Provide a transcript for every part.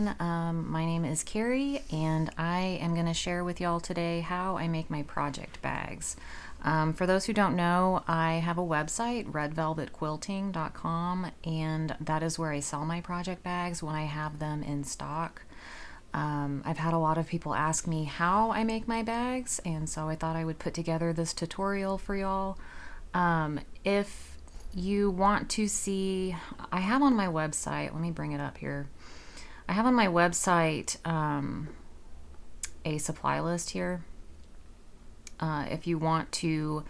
everyone. My name is Carrie, and I am going to share with y'all today how I make my project bags. For those who don't know, I have a website, redvelvetquilting.com, and that is where I sell my project bags when I have them in stock. I've had a lot of people ask me how I make my bags, and so I thought I would put together this tutorial for y'all. If you want to see, I have on my website, let me bring it up here. I have on my website a supply list here. If you want to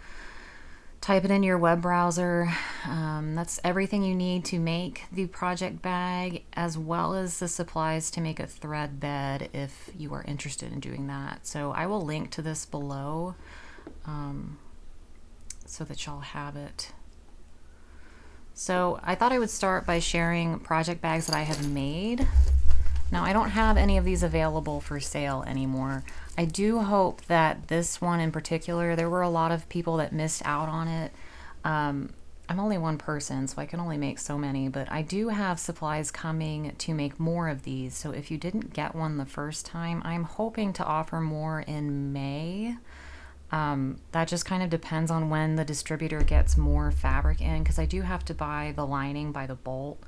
type it in your web browser, that's everything you need to make the project bag, as well as the supplies to make a thread bed if you are interested in doing that. So I will link to this below so that y'all have it. So I thought I would start by sharing project bags that I have made. Now, I don't have any of these available for sale anymore. I do hope that this one in particular, there were a lot of people that missed out on it. I'm only one person, so I can only make so many, but I do have supplies coming to make more of these. So if you didn't get one the first time, I'm hoping to offer more in May. That just kind of depends on when the distributor gets more fabric in, because I do have to buy the lining by the bolt.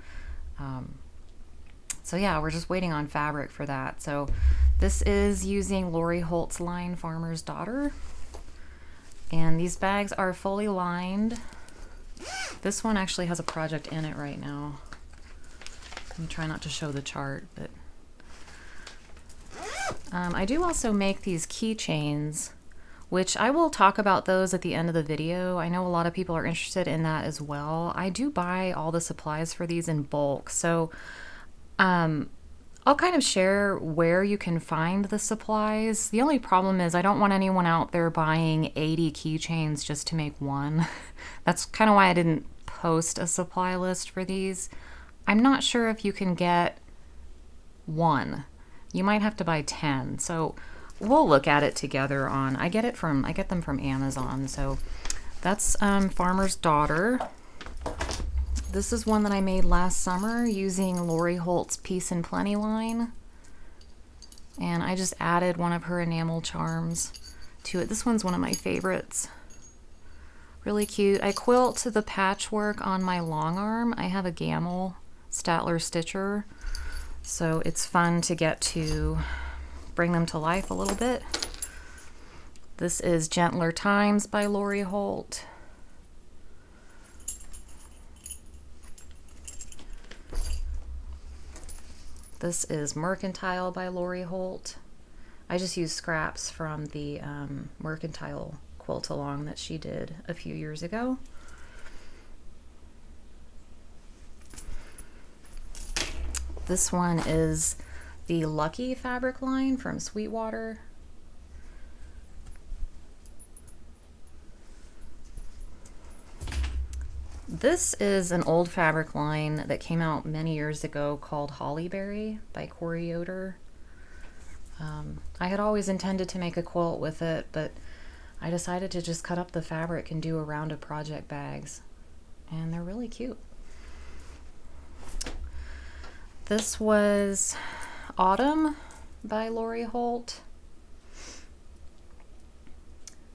So yeah, we're just waiting on fabric for that. So this is using Lori Holt's line Farmer's Daughter, and these bags are fully lined. This one actually has a project in it right now. Let me try not to show the chart, but I do also make these keychains, which I will talk about those at the end of the video. I know a lot of people are interested in that as well. I do buy all the supplies for these in bulk, so I'll kind of share where you can find the supplies. The only problem is I don't want anyone out there buying 80 keychains just to make one. That's kind of why I didn't post a supply list for these. I'm not sure if you can get one. You might have to buy 10. So we'll look at it together on, I get them from Amazon. So that's Farmer's Daughter. This is one that I made last summer using Lori Holt's Peace and Plenty line. And I just added one of her enamel charms to it. This one's one of my favorites. Really cute. I quilt the patchwork on my long arm. I have a Gamble Statler stitcher, so it's fun to get to bring them to life a little bit. This is Gentler Times by Lori Holt. This is Mercantile by Lori Holt. I just used scraps from the Mercantile quilt along that she did a few years ago. This one is the Lucky fabric line from Sweetwater. This is an old fabric line that came out many years ago called Hollyberry by Corey Yoder. I had always intended to make a quilt with it, but I decided to just cut up the fabric and do a round of project bags, and they're really cute. This was Autumn by Lori Holt.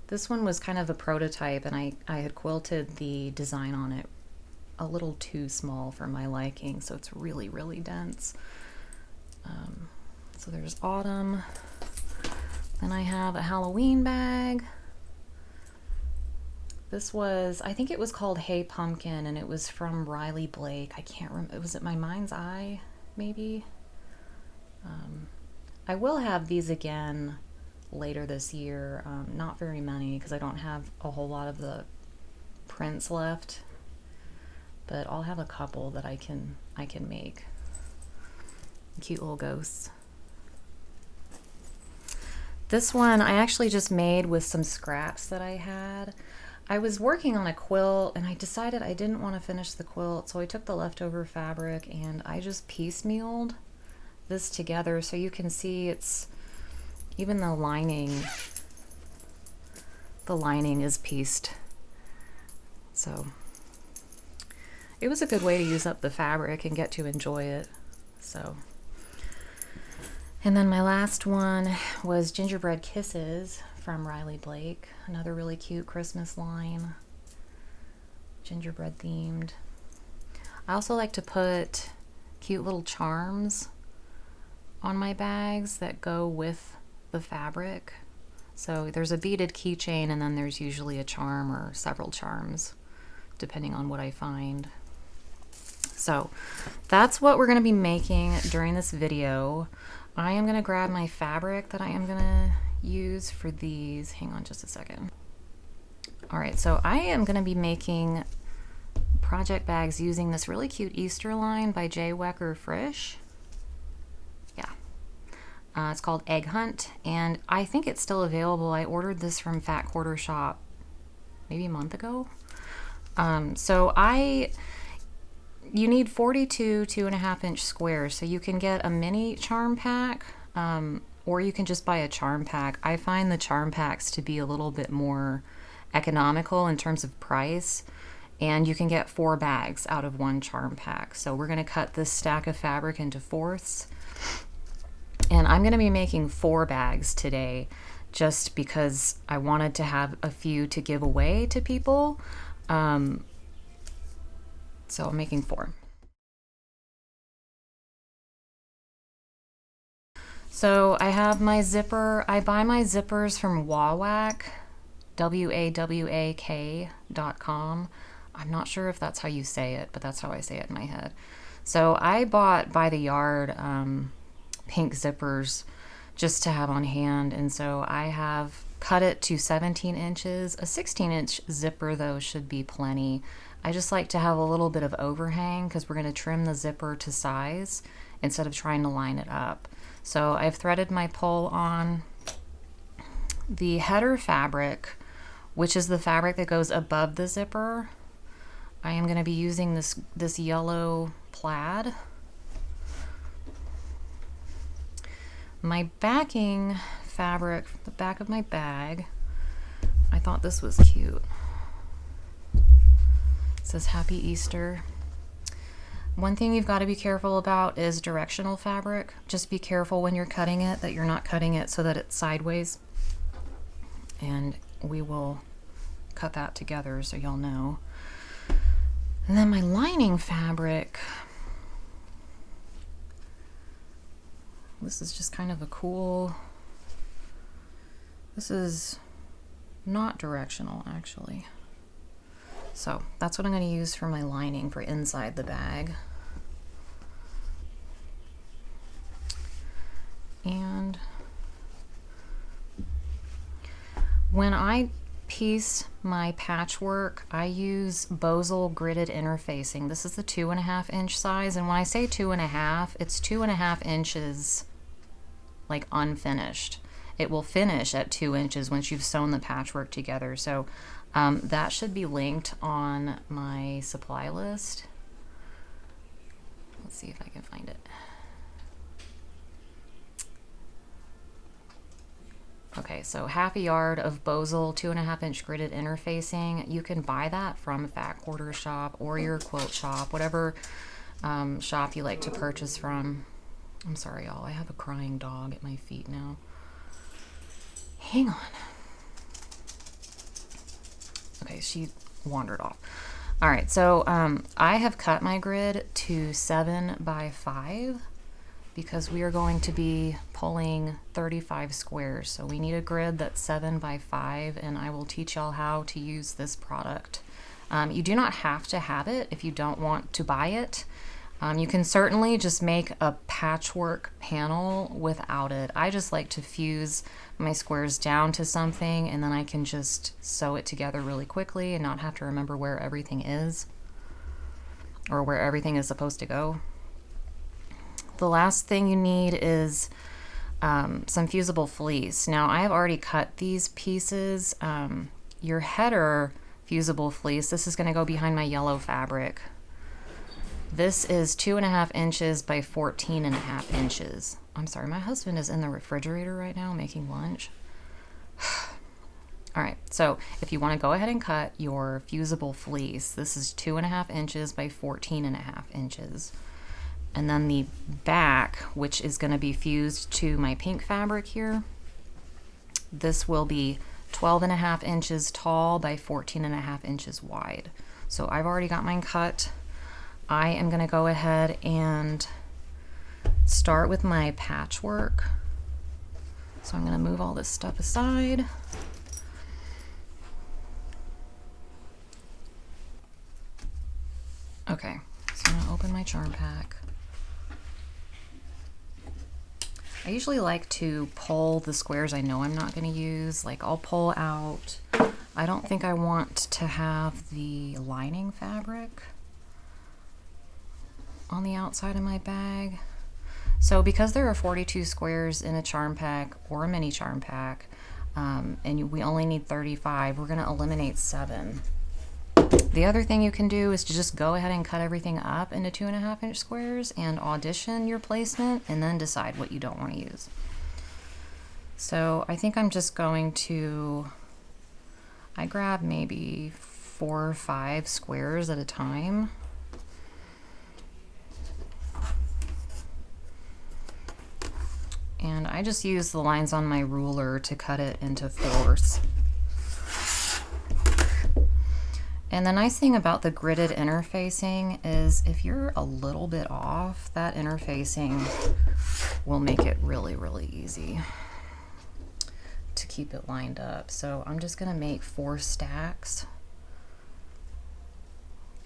This one was kind of a prototype, and I had quilted the design on it a little too small for my liking, so it's really, really dense. So there's Autumn. Then I have a Halloween bag. This was, I think it was called Hey Pumpkin, and it was from Riley Blake. I can't remember, was it My Mind's Eye, maybe? I will have these again later this year. Not very many, because I don't have a whole lot of the prints left, but I'll have a couple that I can make. Cute little ghosts. This one I actually just made with some scraps that I had. I was working on a quilt and I decided I didn't want to finish the quilt, so I took the leftover fabric and I just piecemealed this together, so you can see it's, even the lining is pieced. So it was a good way to use up the fabric and get to enjoy it. So And then my last one was Gingerbread Kisses from Riley Blake, another really cute Christmas line, gingerbread themed. I also like to put cute little charms on my bags that go with the fabric. So there's a beaded keychain, and then there's usually a charm or several charms, depending on what I find. So that's what we're going to be making during this video. I am going to grab my fabric that I am going to use for these. Hang on just a second. All right, so I am going to be making project bags using this really cute Easter line by J. Wecker Frisch. Yeah. It's called Egg Hunt, and I think it's still available. I ordered this from Fat Quarter Shop maybe a month ago. You need 42 2.5-inch squares, so you can get a mini charm pack, or you can just buy a charm pack. I find the charm packs to be a little bit more economical in terms of price, and you can get 4 bags out of one charm pack. So we're going to cut this stack of fabric into fourths, and I'm going to be making 4 bags today just because I wanted to have a few to give away to people. So I'm making 4. So I have my zipper. I buy my zippers from Wawak, WAWAK.com. I'm not sure if that's how you say it, but that's how I say it in my head. So I bought by the yard pink zippers just to have on hand, and so I have cut it to 17 inches. A 16-inch zipper though should be plenty. I just like to have a little bit of overhang because we're going to trim the zipper to size instead of trying to line it up. So I've threaded my pole on. The header fabric, which is the fabric that goes above the zipper, I am going to be using this yellow plaid. My backing fabric, the back of my bag, I thought this was cute. It says Happy Easter. One thing you've got to be careful about is directional fabric. Just be careful when you're cutting it that you're not cutting it so that it's sideways. And we will cut that together so y'all know. And then my lining fabric. This is just kind of a cool, this is not directional actually. So that's what I'm going to use for my lining for inside the bag. And when I piece my patchwork, I use Bosal gridded interfacing. This is the 2.5-inch size, and when I say 2.5, it's 2.5 inches like unfinished. It will finish at 2 inches once you've sewn the patchwork together. So that should be linked on my supply list. Let's see if I can find it. Okay, so half a yard of Bosal 2.5-inch gridded interfacing. You can buy that from Fat Quarter Shop or your quilt shop, whatever shop you like to purchase from. I'm sorry, y'all. I have a crying dog at my feet now. Hang on. Okay, she wandered off. All right, so I have cut my grid to 7 by 5 because we are going to be pulling 35 squares. So we need a grid that's 7 by 5, and I will teach y'all how to use this product. You do not have to have it if you don't want to buy it. You can certainly just make a patchwork panel without it. I just like to fuse my squares down to something, and then I can just sew it together really quickly and not have to remember where everything is or where everything is supposed to go. The last thing you need is some fusible fleece. Now I have already cut these pieces. Your header fusible fleece, this is going to go behind my yellow fabric. This is 2.5 inches by 14.5 inches. I'm sorry, my husband is in the refrigerator right now making lunch. All right, so if you want to go ahead and cut your fusible fleece, this is 2.5 inches by 14.5 inches. And then the back, which is going to be fused to my pink fabric here, this will be 12.5 inches tall by 14.5 inches wide. So I've already got mine cut. I am going to go ahead and start with my patchwork. So I'm going to move all this stuff aside. Okay, so I'm going to open my charm pack. I usually like to pull the squares I know I'm not going to use. Like I'll pull out, I don't think I want to have the lining fabric on the outside of my bag. So because there are 42 squares in a charm pack or a mini charm pack, and we only need 35, we're going to eliminate 7. The other thing you can do is to just go ahead and cut everything up into 2.5 inch squares and audition your placement and then decide what you don't want to use. So I think I'm just going to, I grab maybe 4 or 5 squares at a time. And I just use the lines on my ruler to cut it into 4s. And the nice thing about the gridded interfacing is if you're a little bit off, that interfacing will make it really, really easy to keep it lined up. So I'm just gonna make 4 stacks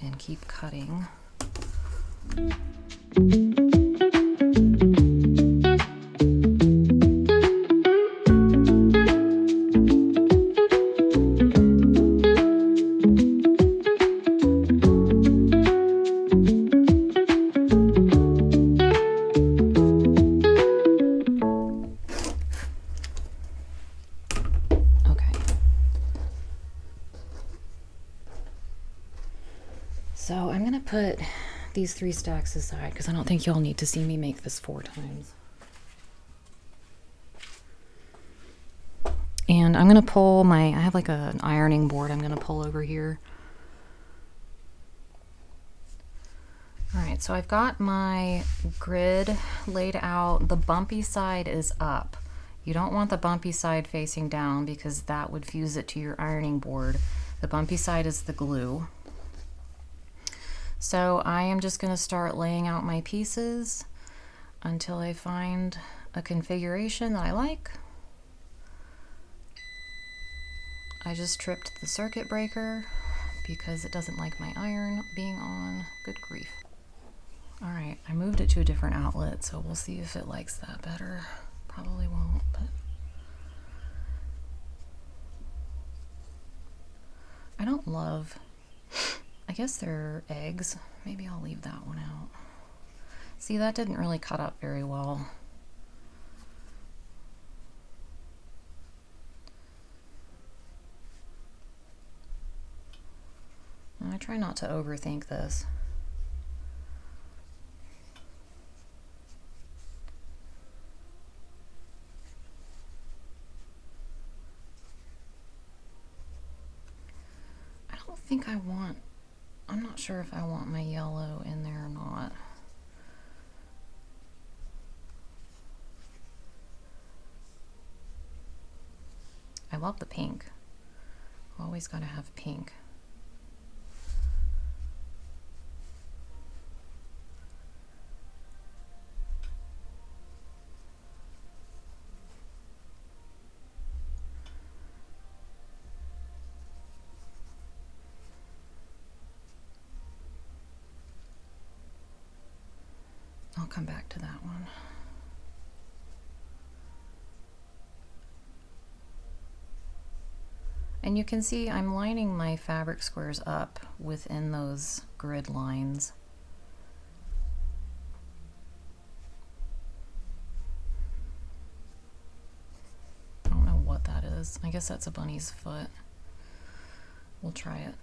and keep cutting. So I'm gonna put these 3 stacks aside because I don't think y'all need to see me make this 4 times. And I'm gonna pull my, I have like an ironing board I'm gonna pull over here. All right, so I've got my grid laid out. The bumpy side is up. You don't want the bumpy side facing down because that would fuse it to your ironing board. The bumpy side is the glue. So I am just going to start laying out my pieces until I find a configuration that I like. I just tripped the circuit breaker because it doesn't like my iron being on. Good grief. All right, I moved it to a different outlet, so we'll see if it likes that better. Probably won't, but I don't love, I guess they're eggs. Maybe I'll leave that one out. See, that didn't really cut up very well. And I try not to overthink this. I don't think I want, I'm not sure if I want my yellow in there or not. I love the pink. Always gotta have pink. I'll come back to that one. And you can see I'm lining my fabric squares up within those grid lines. I don't know what that is. I guess that's a bunny's foot. We'll try it.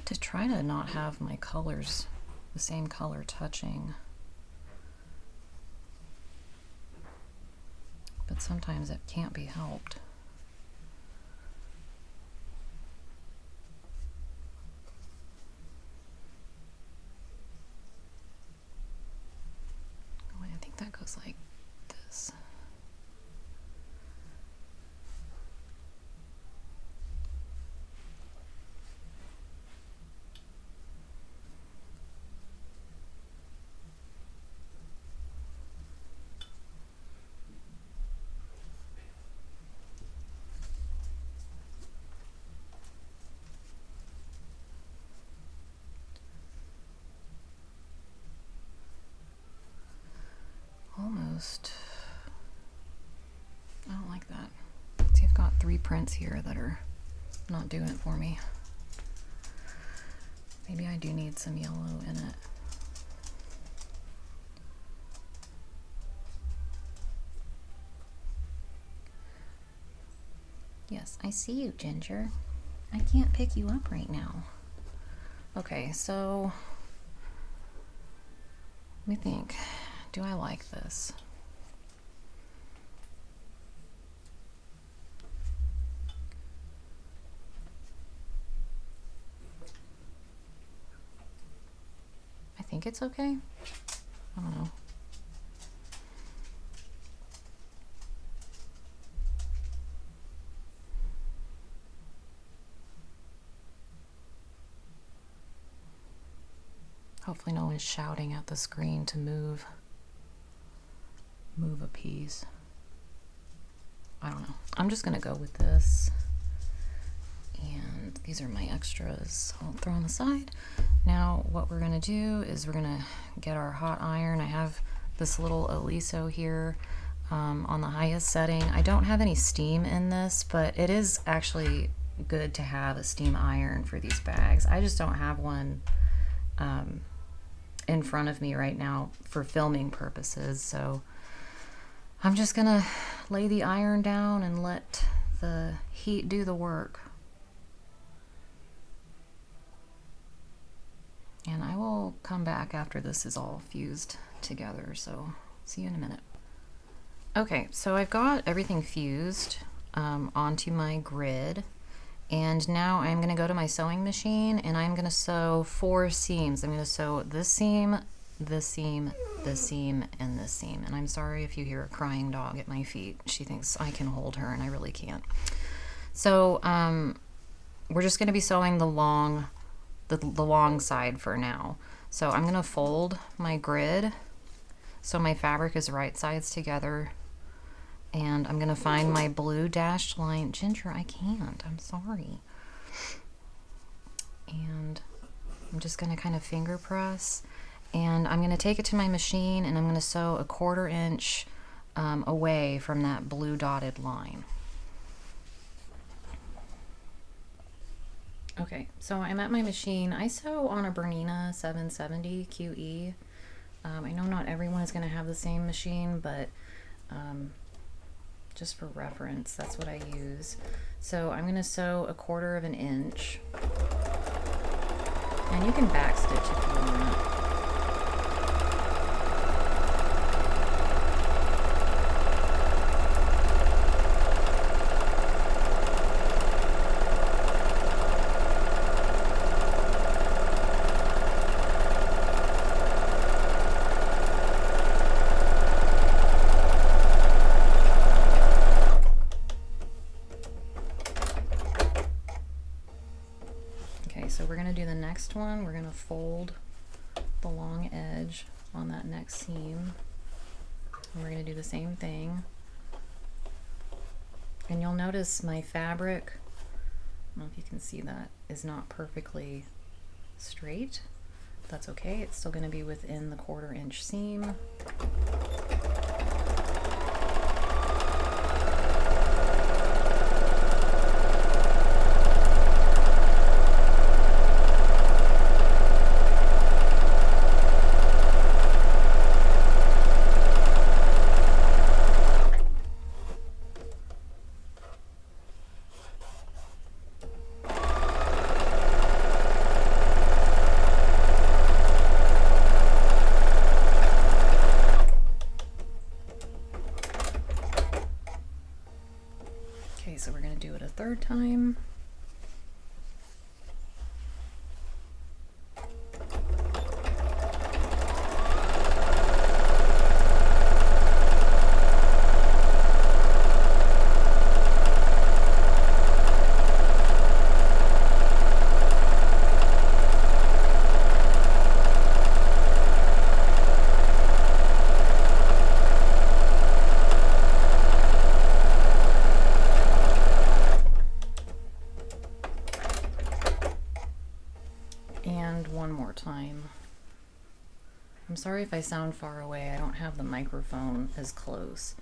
to try to not have my colors the same color touching. But sometimes it can't be helped. Oh, wait, I think that goes like this. Almost. I don't like that. See, I've got 3 prints here that are not doing it for me. Maybe I do need some yellow in it. Yes, I see you, Ginger. I can't pick you up right now. Okay, so let me think. Do I like this? I think it's okay. I don't know. Hopefully no one's shouting at the screen to move a piece. I don't know. I'm just gonna go with this. And these are my extras I'll throw on the side. Now what we're gonna do is we're gonna get our hot iron. I have this little Aliso here on the highest setting. I don't have any steam in this, but it is actually good to have a steam iron for these bags. I just don't have one in front of me right now for filming purposes, so I'm just gonna lay the iron down and let the heat do the work. And I will come back after this is all fused together, so see you in a minute. Okay, so I've got everything fused onto my grid, and now I'm gonna go to my sewing machine and I'm gonna sew 4 seams. I'm gonna sew this seam, this seam, this seam, and this seam. And I'm sorry if you hear a crying dog at my feet. She thinks I can hold her and I really can't. So we're just gonna be sewing the long side for now. So I'm gonna fold my grid so my fabric is right sides together, and I'm gonna find my blue dashed line. Ginger, I can't, I'm sorry. And I'm just gonna kind of finger press, and I'm gonna take it to my machine and I'm gonna sew a 1/4 inch away from that blue dotted line. Okay, so I'm at my machine. I sew on a Bernina 770 QE. I know not everyone is going to have the same machine, but just for reference, that's what I use. So I'm going to sew a 1/4 inch, and you can backstitch if you want. So we're going to do the next one. We're going to fold the long edge on that next seam. And we're going to do the same thing. And you'll notice my fabric, I don't know if you can see that, is not perfectly straight. That's okay. It's still going to be within the 1/4 inch seam. more time. And one more time. I'm sorry if I sound far away. I don't have the microphone as close.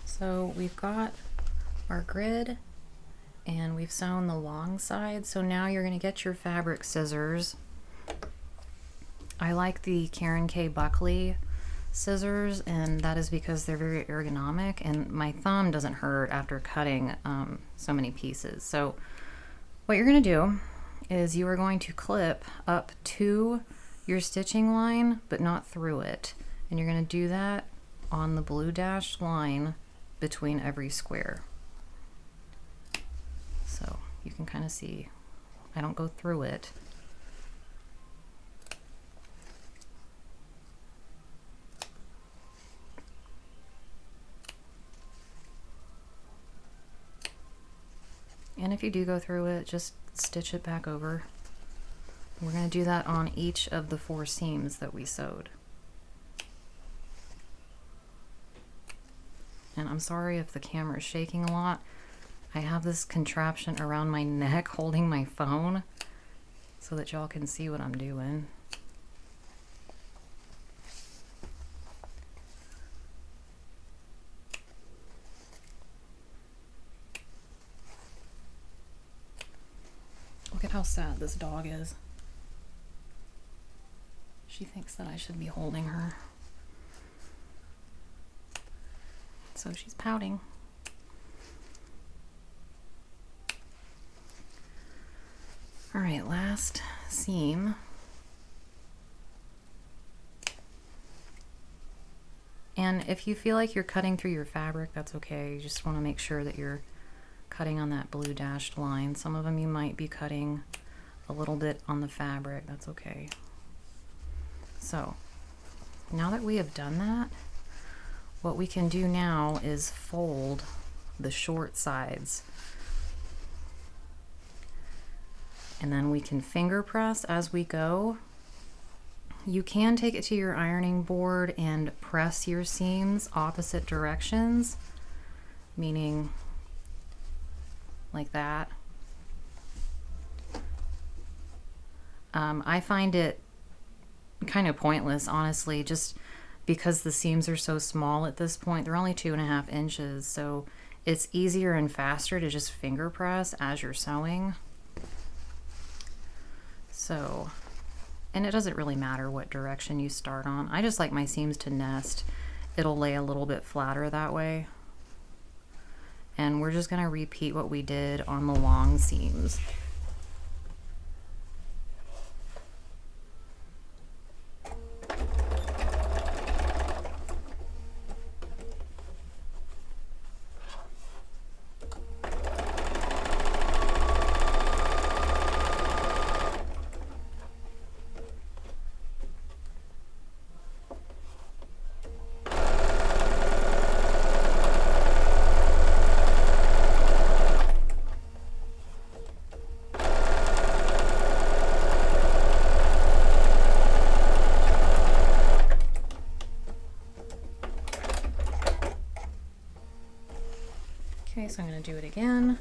So we've got our grid and we've sewn the long side. So now you're going to get your fabric scissors. I like the Karen K. Buckley scissors, and that is because they're very ergonomic and my thumb doesn't hurt after cutting so many pieces. So what you're going to do is you are going to clip up to your stitching line but not through it, and you're going to do that on the blue dashed line between every square. So you can kind of see I don't go through it. And if you do go through it, just stitch it back over. We're going to do that on each of the 4 seams that we sewed. And I'm sorry if the camera is shaking a lot. I have this contraption around my neck holding my phone so that y'all can see what I'm doing. Look at how sad this dog is. She thinks that I should be holding her. So she's pouting. All right, last seam. And if you feel like you're cutting through your fabric, that's okay. You just want to make sure that you're cutting on that blue dashed line. Some of them you might be cutting a little bit on the fabric. That's okay. So now that we have done that, what we can do now is fold the short sides. And then we can finger press as we go. You can take it to your ironing board and press your seams opposite directions, meaning like that. I find it kind of pointless, honestly, just because the seams are so small at this point. They're only 2.5 inches, so it's easier and faster to just finger press as you're sewing. So, and it doesn't really matter what direction you start on. I just like my seams to nest. It'll lay a little bit flatter that way. And we're just going to repeat what we did on the long seams. Okay, so I'm going to do it again.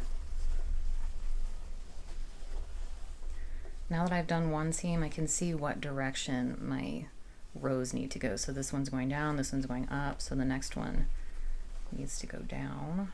Now that I've done one seam, I can see what direction my rows need to go. So this one's going down, this one's going up, so the next one needs to go down.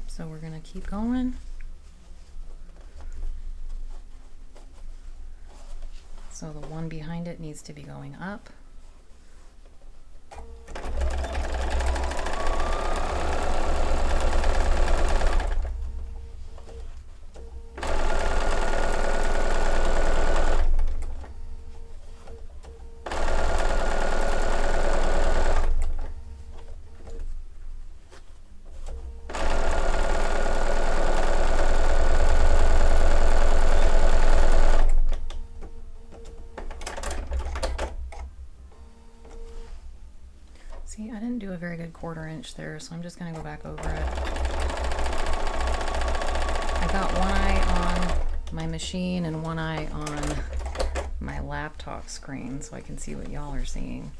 So we're going to keep going. So the one behind it needs to be going up. See, I didn't do a very good 1/4 inch there, so I'm just going to go back over it. I got one eye on my machine and one eye on my laptop screen so I can see what y'all are seeing.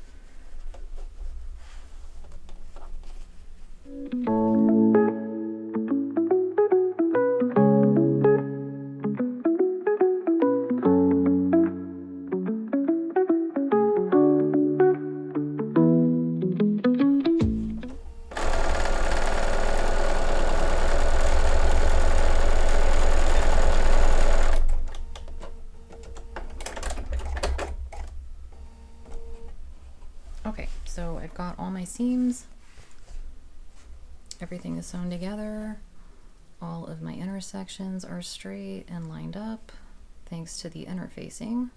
Okay, so I've got all my seams. Everything is sewn together. All of my intersections are straight and lined up thanks to the interfacing.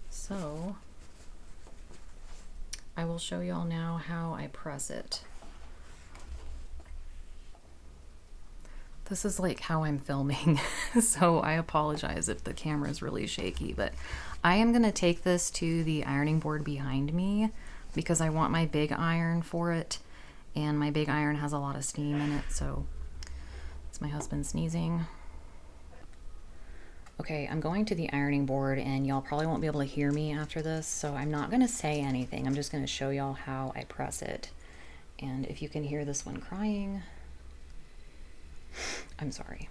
So I will show y'all now how I press it. This is like how I'm filming, so I apologize if the camera is really shaky, but I am going to take this to the ironing board behind me because I want my big iron for it, and my big iron has a lot of steam in it, so it's my husband sneezing. Okay, I'm going to the ironing board, and y'all probably won't be able to hear me after this, so I'm not going to say anything. I'm just going to show y'all how I press it. And if you can hear this one crying, I'm sorry.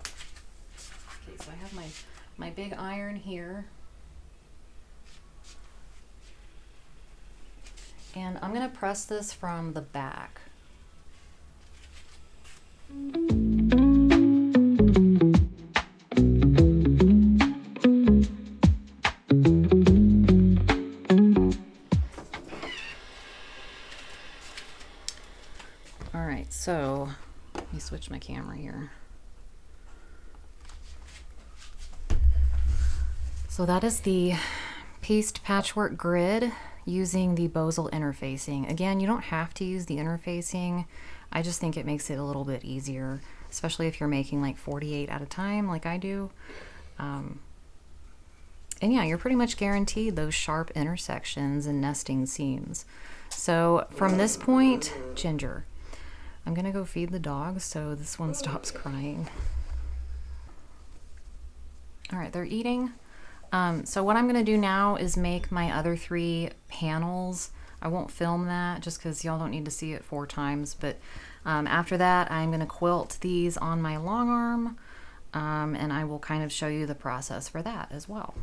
Okay, so I have my big iron here. And I'm going to press this from the back. All right, so let me switch my camera here. So that is the pieced patchwork grid using the Bosal interfacing. Again, you don't have to use the interfacing. I just think it makes it a little bit easier, especially if you're making like 48 at a time like I do. And yeah, you're pretty much guaranteed those sharp intersections and nesting seams. So from this point, Ginger, I'm gonna go feed the dog so this one stops crying. All right, they're eating. So what I'm gonna do now is make my other 3 panels. I won't film that just because y'all don't need to see it 4 times, but after that I'm gonna quilt these on my long arm, and I will kind of show you the process for that as well.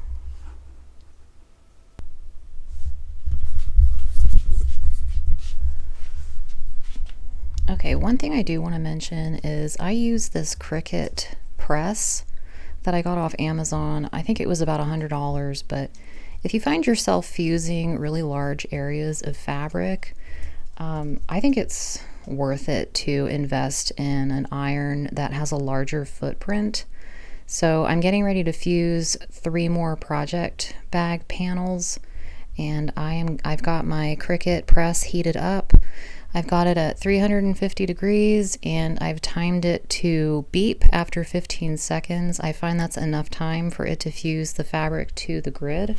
Okay, one thing I do want to mention is I use this Cricut press that I got off Amazon. I think it was about $100, but if you find yourself fusing really large areas of fabric, I think it's worth it to invest in an iron that has a larger footprint. So I'm getting ready to fuse 3 more project bag panels, And I've got my Cricut press heated up. I've got it at 350 degrees and I've timed it to beep after 15 seconds. I find that's enough time for it to fuse the fabric to the grid.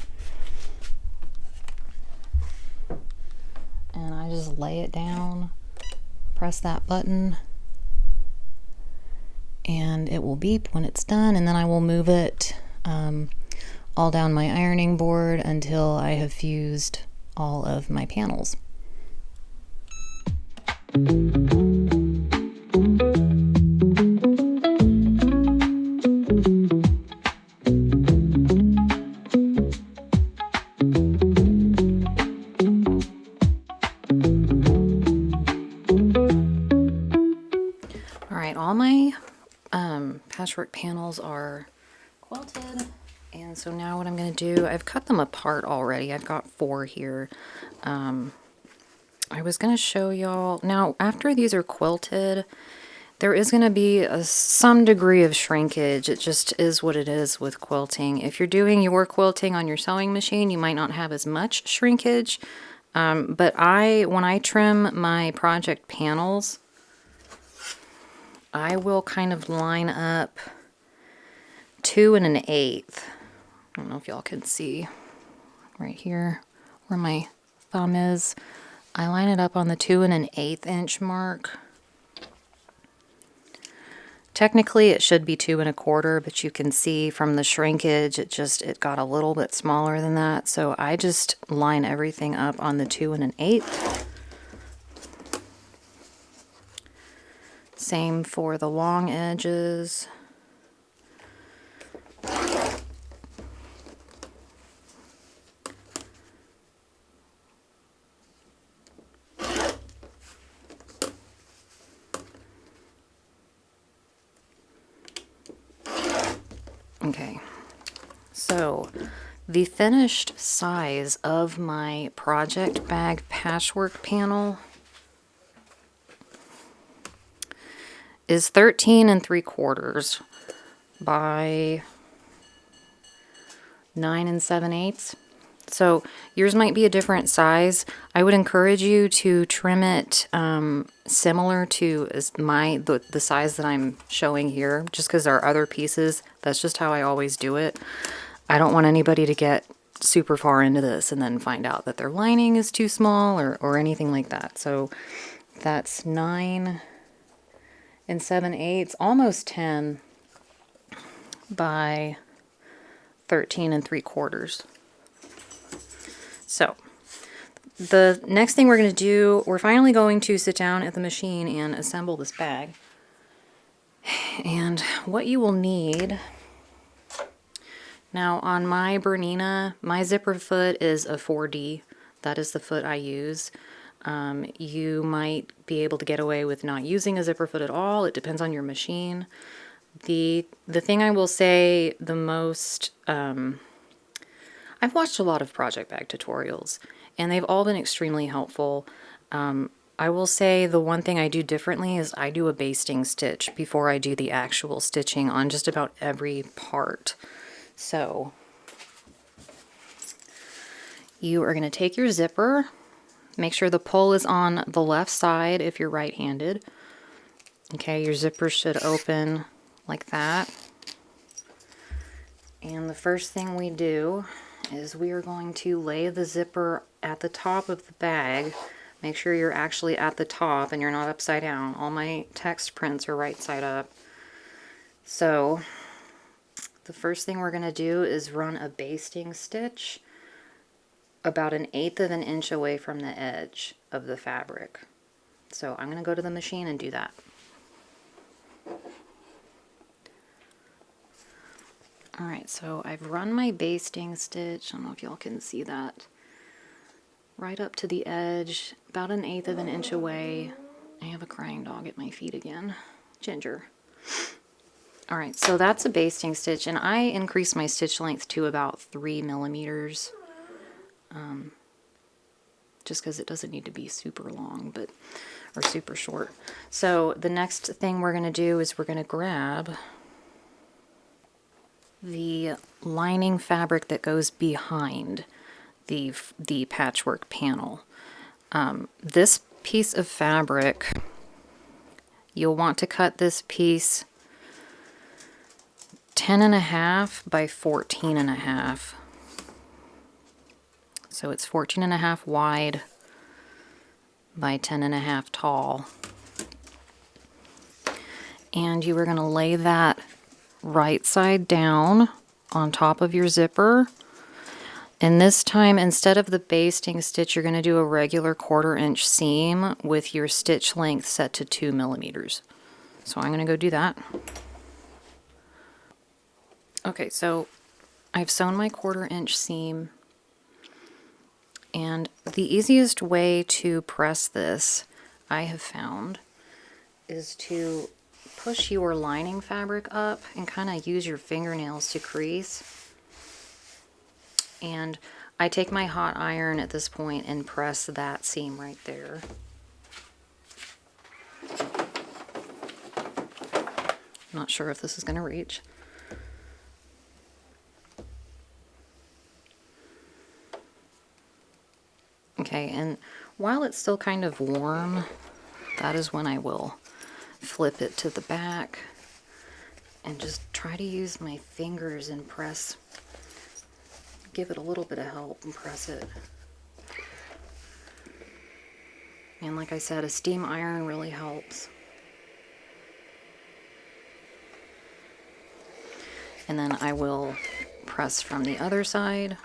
And I just lay it down, press that button, and it will beep when it's done, and then I will move it all down my ironing board until I have fused all of my panels. Alright, all my patchwork panels are quilted, and so now what I'm going to do, I've cut them apart already. I've got 4 here. I was going to show y'all, now after these are quilted, there is going to be some degree of shrinkage. It just is what it is with quilting. If you're doing your quilting on your sewing machine, you might not have as much shrinkage, but when I trim my project panels, I will kind of line up 2 1/8. I don't know if y'all can see right here where my thumb is. I line it up on the 2 1/8 inch mark. Technically it should be 2 1/4, but you can see from the shrinkage it got a little bit smaller than that. So I just line everything up on the 2 1/8. Same for the long edges. Okay, so the finished size of my project bag patchwork panel is 13 3/4 by 9 7/8. So yours might be a different size. I would encourage you to trim it similar to the size that I'm showing here, just because there are other pieces. That's just how I always do it. I don't want anybody to get super far into this and then find out that their lining is too small or anything like that. So that's 9 7/8, almost 10 by 13 3/4. So the next thing we're going to do, we're finally going to sit down at the machine and assemble this bag. And what you will need, now on my Bernina, my zipper foot is a 4D. That is the foot I use. You might be able to get away with not using a zipper foot at all. It depends on your machine. The thing I will say the most, I've watched a lot of project bag tutorials and they've all been extremely helpful. I will say the one thing I do differently is I do a basting stitch before I do the actual stitching on just about every part. So you are going to take your zipper, make sure the pull is on the left side if you're right-handed. Okay, your zipper should open like that. And the first thing we do is we are going to lay the zipper at the top of the bag. Make sure you're actually at the top and you're not upside down. All my text prints are right side up. So the first thing we're going to do is run a basting stitch about 1/8 of an inch away from the edge of the fabric. So I'm going to go to the machine and do that. Alright, so I've run my basting stitch, I don't know if y'all can see that, right up to the edge, about 1/8 of an inch away. I have a crying dog at my feet again, Ginger. Alright, so that's a basting stitch, and I increase my stitch length to about 3 millimeters, just because it doesn't need to be super long, or super short. So the next thing we're going to do is we're going to grab the lining fabric that goes behind the patchwork panel. This piece of fabric, you'll want to cut this piece 10.5 by 14.5. So it's 14.5 wide by 10.5 tall. And you are going to lay that right side down on top of your zipper. And this time, instead of the basting stitch, you're going to do a regular 1/4 inch seam with your stitch length set to 2 millimeters. So I'm going to go do that. Okay, so I've sewn my 1/4 inch seam, and the easiest way to press this, I have found, is to push your lining fabric up and kind of use your fingernails to crease. And I take my hot iron at this point and press that seam right there. Not sure if this is going to reach. Okay, and while it's still kind of warm, that is when I will flip it to the back and just try to use my fingers and press, give it a little bit of help and press it. And like I said, a steam iron really helps. And then I will press from the other side.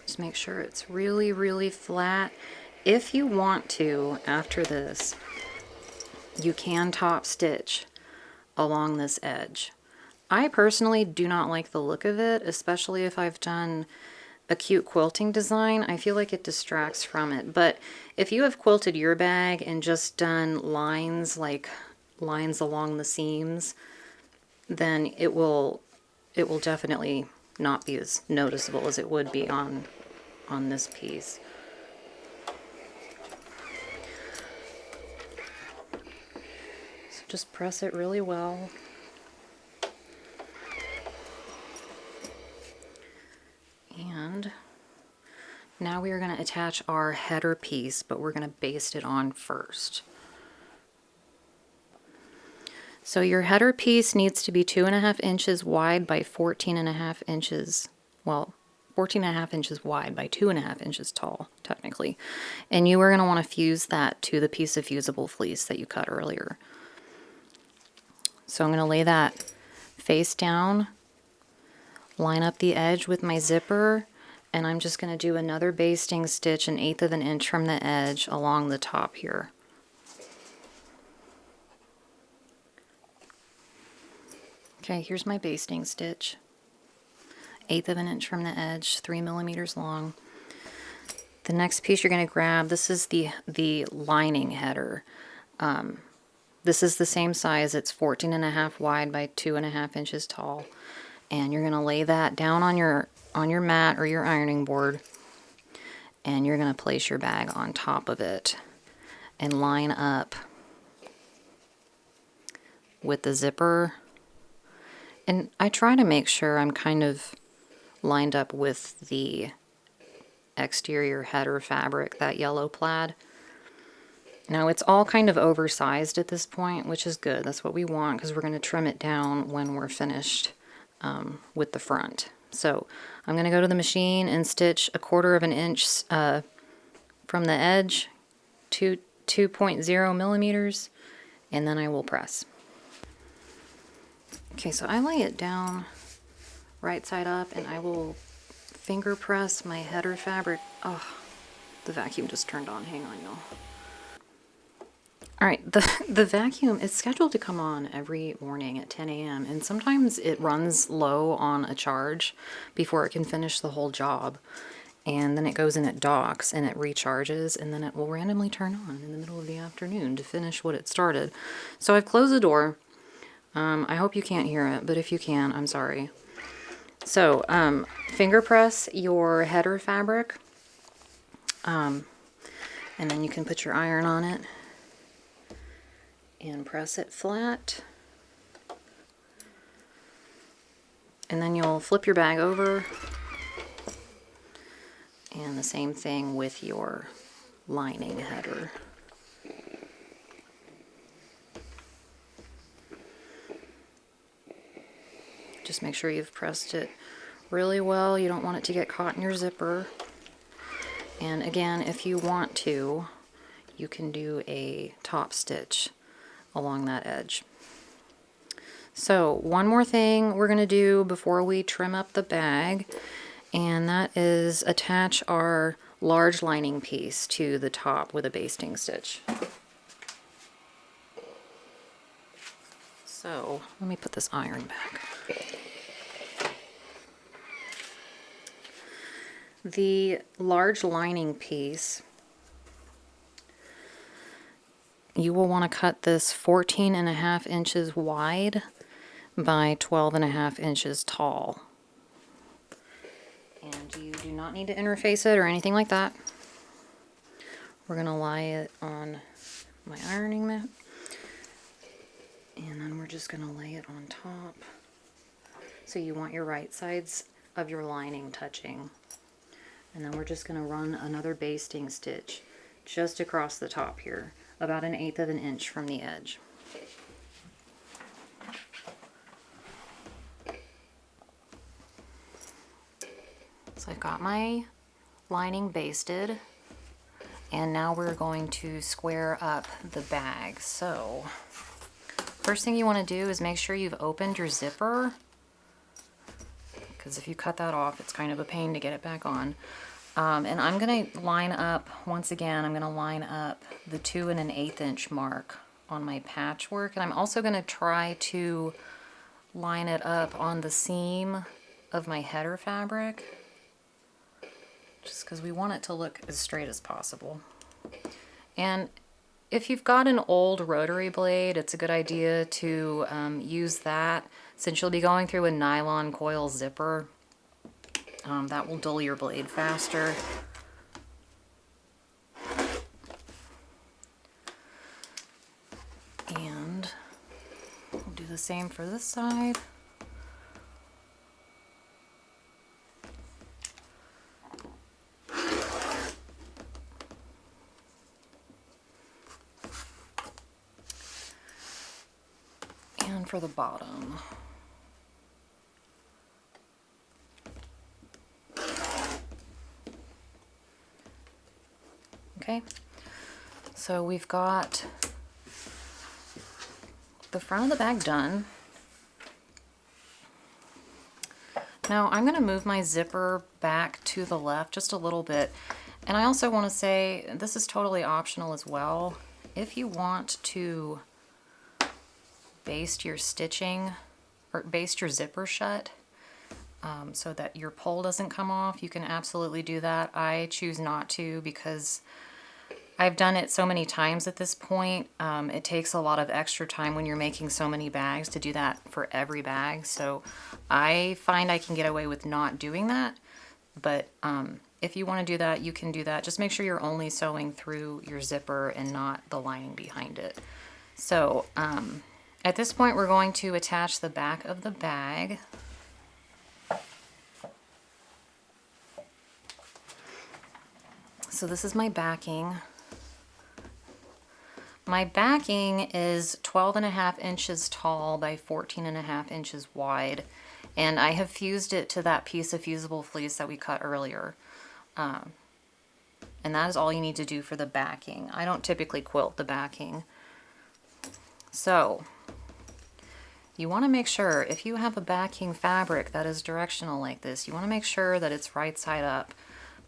Just make sure it's really, really flat. If you want to, after this, you can top stitch along this edge. I personally do not like the look of it, especially if I've done a cute quilting design. I feel like it distracts from it. But if you have quilted your bag and just done lines, like lines along the seams, then it will definitely not be as noticeable as it would be on this piece. So just press it really well. And now we are going to attach our header piece, but we're going to baste it on first. So your header piece needs to be 2.5 inches wide by 14.5 inches, well, 14.5 inches wide by 2.5 inches tall, technically. And you are going to want to fuse that to the piece of fusible fleece that you cut earlier. So I'm going to lay that face down, line up the edge with my zipper, and I'm just going to do another basting stitch 1/8 of an inch from the edge along the top here. Okay, here's my basting stitch. 1/8 of an inch from the edge, 3 millimeters long. The next piece you're going to grab, this is the lining header. This is the same size. It's 14.5 wide by 2.5 inches tall. And you're going to lay that down on your mat or your ironing board, and you're going to place your bag on top of it and line up with the zipper. And I try to make sure I'm kind of lined up with the exterior header fabric, that yellow plaid. Now it's all kind of oversized at this point, which is good. That's what we want, because we're going to trim it down when we're finished with the front. So I'm going to go to the machine and stitch 1/4 of an inch from the edge to 2.0 millimeters, and then I will press. Okay, so I lay it down right side up, and I will finger press my header fabric. Oh, the vacuum just turned on. Hang on, y'all. Alright, the vacuum is scheduled to come on every morning at 10 a.m. and sometimes it runs low on a charge before it can finish the whole job. And then it goes and it docks and it recharges, and then it will randomly turn on in the middle of the afternoon to finish what it started. So I've closed the door. I hope you can't hear it, but if you can, I'm sorry. So, finger press your header fabric, and then you can put your iron on it and press it flat. And then you'll flip your bag over, and the same thing with your lining header. Just make sure you've pressed it really well. You don't want it to get caught in your zipper. And again, if you want to, you can do a top stitch along that edge. So one more thing we're going to do before we trim up the bag, and that is attach our large lining piece to the top with a basting stitch. So let me put this iron back. The large lining piece, you will want to cut this 14.5 inches wide by 12.5 inches tall. And you do not need to interface it or anything like that. We're going to lie it on my ironing mat. And then we're just going to lay it on top. So you want your right sides of your lining touching. And then we're just going to run another basting stitch just across the top here, about 1/8 of an inch from the edge. So I've got my lining basted, and now we're going to square up the bag. So first thing you want to do is make sure you've opened your zipper, because if you cut that off, it's kind of a pain to get it back on. And I'm going to line up, once again, I'm going to line up the 2 1/8 inch mark on my patchwork. And I'm also going to try to line it up on the seam of my header fabric, just because we want it to look as straight as possible. And if you've got an old rotary blade, it's a good idea to use that, since you'll be going through a nylon coil zipper. That will dull your blade faster. And we'll do the same for this side. And for the bottom. Okay, so we've got the front of the bag done. Now I'm going to move my zipper back to the left just a little bit. And I also want to say, this is totally optional as well. If you want to baste your stitching, or baste your zipper shut, so that your pole doesn't come off, you can absolutely do that. I choose not to because I've done it so many times at this point. It takes a lot of extra time when you're making so many bags to do that for every bag. So I find I can get away with not doing that. But if you want to do that, you can do that. Just make sure you're only sewing through your zipper and not the lining behind it. So at this point, we're going to attach the back of the bag. So this is my backing. My backing is 12.5 inches tall by 14.5 inches wide, and I have fused it to that piece of fusible fleece that we cut earlier. And that is all you need to do for the backing. I don't typically quilt the backing. So you want to make sure, if you have a backing fabric that is directional like this, you want to make sure that it's right side up,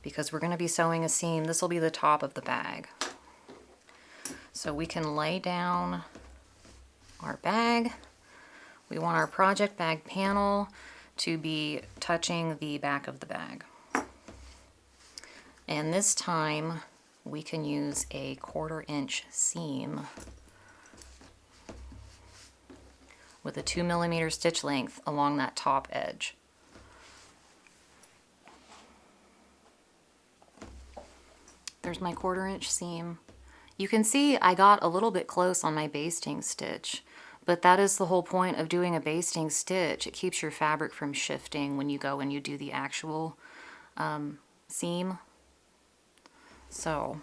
because we're going to be sewing a seam. This will be the top of the bag. So we can lay down our bag. We want our project bag panel to be touching the back of the bag. And this time we can use a 1/4 inch seam with a 2 millimeter stitch length along that top edge. There's my 1/4 inch seam. You can see I got a little bit close on my basting stitch, But that is the whole point of doing a basting stitch. It keeps your fabric from shifting when you go and you do the actual seam. So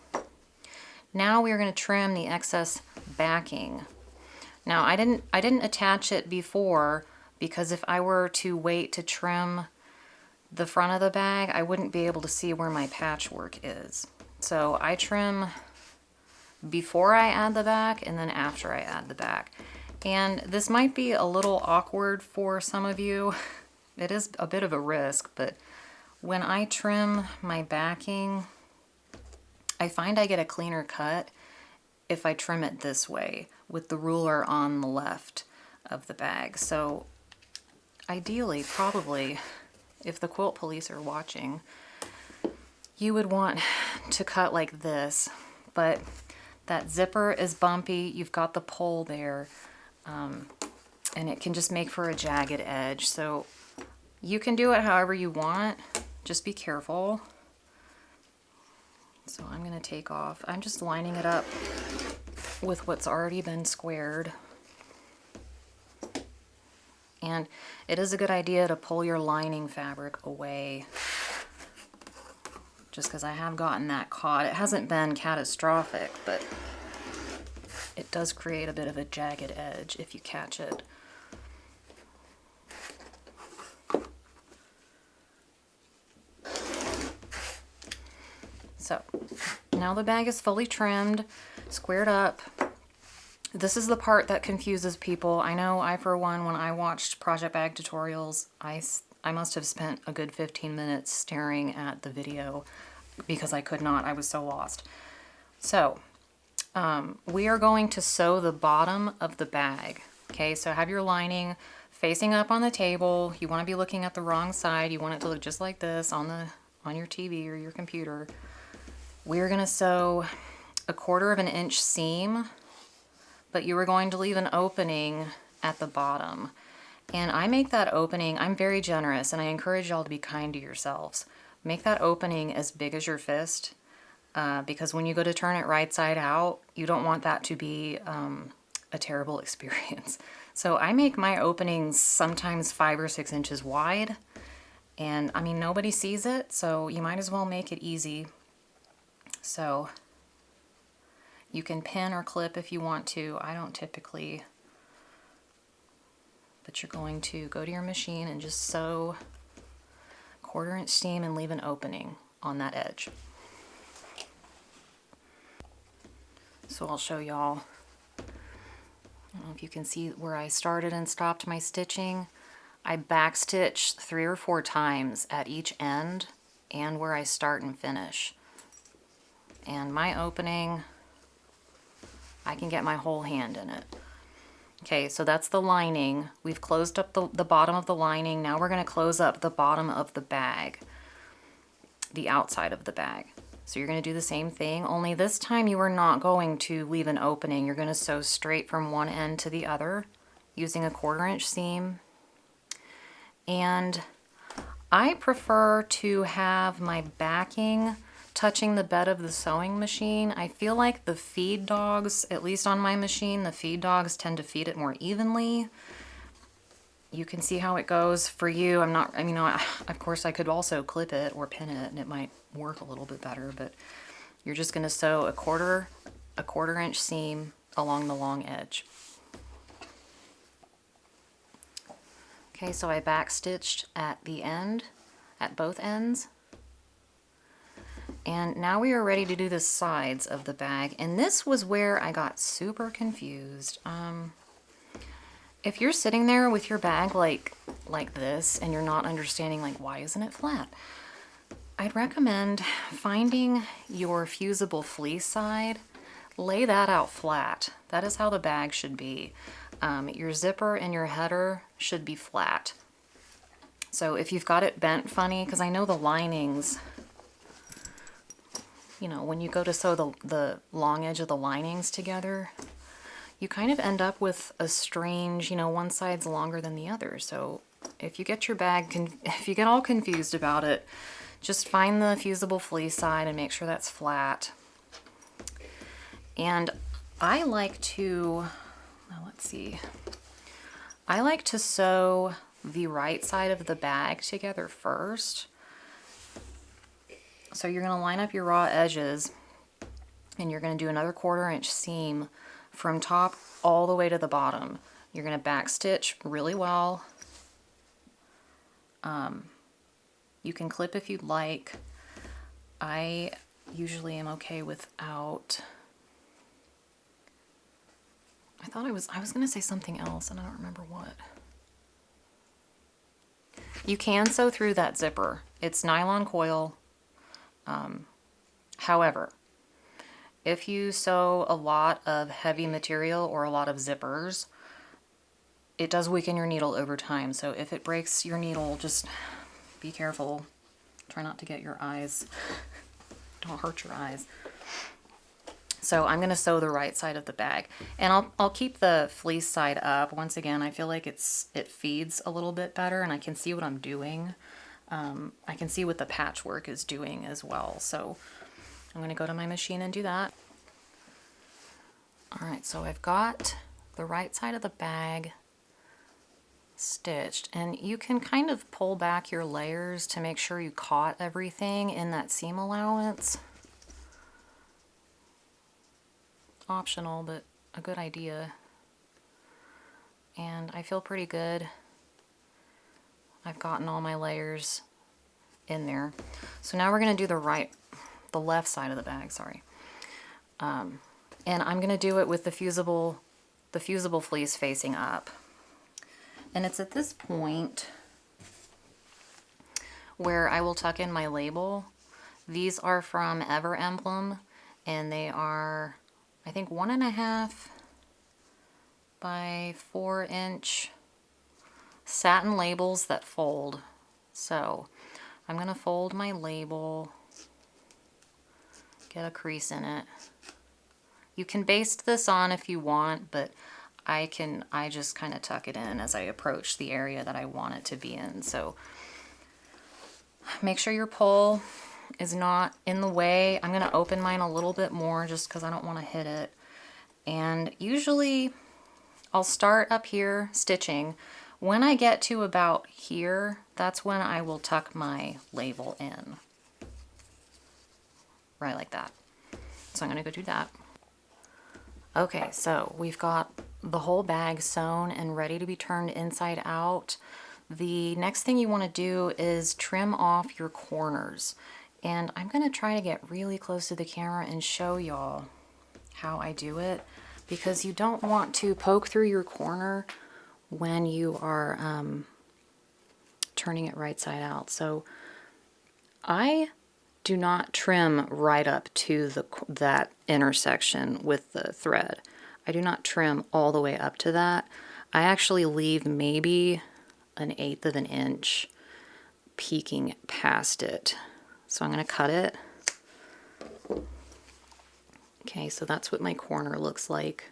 now we're going to trim the excess backing. Now I didn't attach it before because if I were to wait to trim the front of the bag, I wouldn't be able to see where my patchwork is. So I trim before I add the back and then after I add the back. And this might be a little awkward for some of you. It is a bit of a risk, but when I trim my backing, I find I get a cleaner cut if I trim it this way with the ruler on the left of the bag. So ideally, probably, if the quilt police are watching, you would want to cut like this, but that zipper is bumpy, you've got the pole there, and it can just make for a jagged edge. So you can do it however you want, just be careful. So I'm going to take off, I'm just lining it up with what's already been squared. And it is a good idea to pull your lining fabric away, just because I have gotten that caught. It hasn't been catastrophic, but it does create a bit of a jagged edge if you catch it. So now the bag is fully trimmed, squared up. This is the part that confuses people. I know I, for one, when I watched project bag tutorials, I must have spent a good 15 minutes staring at the video because I could not, I was so lost. So we are going to sew the bottom of the bag. Okay, so have your lining facing up on the table. You want to be looking at the wrong side. You want it to look just like this on your TV or your computer. We're going to sew a 1/4 of an inch seam, but you are going to leave an opening at the bottom. And I make that opening, I'm very generous, and I encourage y'all to be kind to yourselves. Make that opening as big as your fist, because when you go to turn it right side out, you don't want that to be a terrible experience. So I make my openings sometimes 5 or 6 inches wide, and I mean, nobody sees it, so you might as well make it easy. So you can pin or clip if you want to. I don't typically, but you're going to go to your machine and just sew 1/4 inch seam and leave an opening on that edge. So I'll show y'all. I don't know if you can see where I started and stopped my stitching. I backstitch 3 or 4 times at each end and where I start and finish. And my opening, I can get my whole hand in it. Okay, so that's the lining. We've closed up the bottom of the lining. Now we're going to close up the bottom of the bag, the outside of the bag. So you're going to do the same thing, only this time you are not going to leave an opening. You're going to sew straight from one end to the other using a 1/4 inch seam. And I prefer to have my backing touching the bed of the sewing machine. I feel like the feed dogs, at least on my machine, the feed dogs tend to feed it more evenly. You can see how it goes for you. I'm not, I mean, of course I could also clip it or pin it and it might work a little bit better, but you're just going to sew a 1/4 inch seam along the long edge. Okay, so I backstitched at the end, at both ends. And now we are ready to do the sides of the bag. And this was where I got super confused. If you're sitting there with your bag like this and you're not understanding like, why isn't it flat? I'd recommend finding your fusible fleece side, lay that out flat. That is how the bag should be. Your zipper and your header should be flat. So if you've got it bent funny, because I know the linings, you know, when you go to sew the long edge of the linings together, you kind of end up with a strange, you know, one side's longer than the other. So if you get your bag, if you get all confused about it, just find the fusible fleece side and make sure that's flat. And I like to Now let's see. I like to sew the right side of the bag together first. So you're going to line up your raw edges and you're going to do another 1/4 inch seam from top all the way to the bottom. You're going to back stitch really well. You can clip if you'd like. I usually am okay without. I was going to say something else and I don't remember what. You can sew through that zipper. It's nylon coil. However, if you sew a lot of heavy material or a lot of zippers, it does weaken your needle over time. So if it breaks your needle, just be careful. Try not to get your eyes, don't hurt your eyes. So I'm going to sew the right side of the bag, and I'll keep the fleece side up. Once again, I feel like it feeds a little bit better, and I can see what I'm doing. I can see what the patchwork is doing as well. So I'm going to go to my machine and do that. All right, so I've got the right side of the bag stitched, and you can kind of pull back your layers to make sure you caught everything in that seam allowance. Optional, but a good idea. And I feel pretty good. I've gotten all my layers in there. So now we're going to do the left side of the bag, sorry. And I'm going to do it with the fusible fleece facing up. And it's at this point where I will tuck in my label. These are from Ever Emblem, and they are, I think, 1.5 by 4 inch satin labels that fold. So I'm going to fold my label, get a crease in it. You can baste this on if you want, but I just kind of tuck it in as I approach the area that I want it to be in. So make sure your pole is not in the way. I'm going to open mine a little bit more just because I don't want to hit it. And usually I'll start up here stitching. When I get to about here, that's when I will tuck my label in. Right like that. So I'm going to go do that. Okay, so we've got the whole bag sewn and ready to be turned inside out. The next thing you want to do is trim off your corners. And I'm going to try to get really close to the camera and show y'all how I do it, because you don't want to poke through your corner when you are turning it right side out. So I do not trim right up to that intersection with the thread. I do not trim all the way up to that. I actually leave maybe 1/8 of an inch peeking past it. So I'm going to cut it. Okay, so that's what my corner looks like.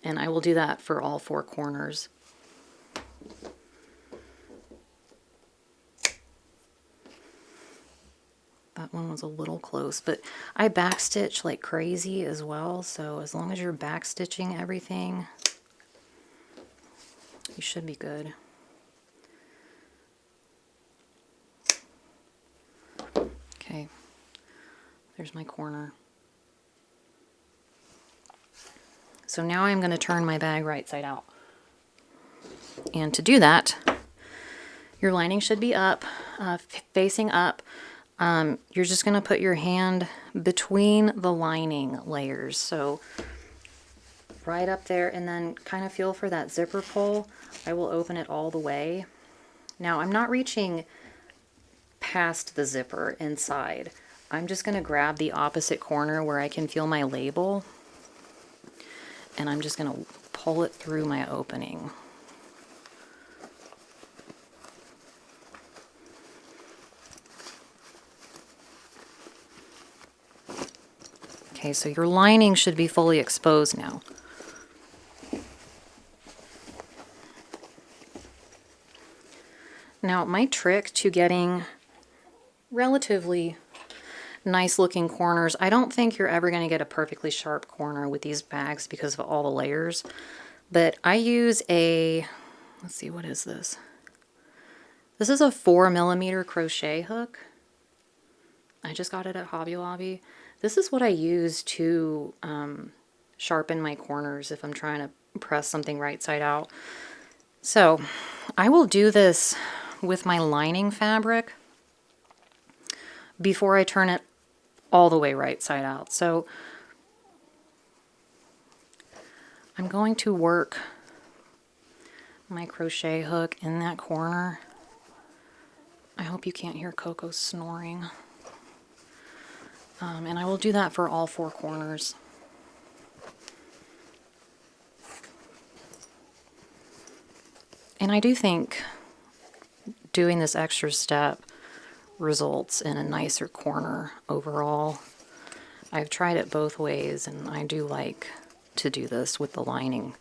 And I will do that for all 4 corners. That one was a little close, but I backstitch like crazy as well. So as long as you're backstitching everything, you should be good. Okay, there's my corner. So now I'm going to turn my bag right side out. And to do that, your lining should be up, facing up. You're just going to put your hand between the lining layers. So right up there, and then kind of feel for that zipper pull. I will open it all the way. Now I'm not reaching past the zipper inside. I'm just going to grab the opposite corner where I can feel my label, and I'm just going to pull it through my opening. Okay, so your lining should be fully exposed now. Now, my trick to getting relatively nice looking corners. I don't think you're ever going to get a perfectly sharp corner with these bags because of all the layers. But I use a, let's see, what is this? This is a 4mm crochet hook. I just got it at Hobby Lobby. This is what I use to sharpen my corners if I'm trying to press something right side out. So I will do this with my lining fabric before I turn it all the way right side out. So I'm going to work my crochet hook in that corner. I hope you can't hear Coco snoring. And I will do that for all 4 corners. And I do think doing this extra step results in a nicer corner overall. I've tried it both ways, and I do like to do this with the lining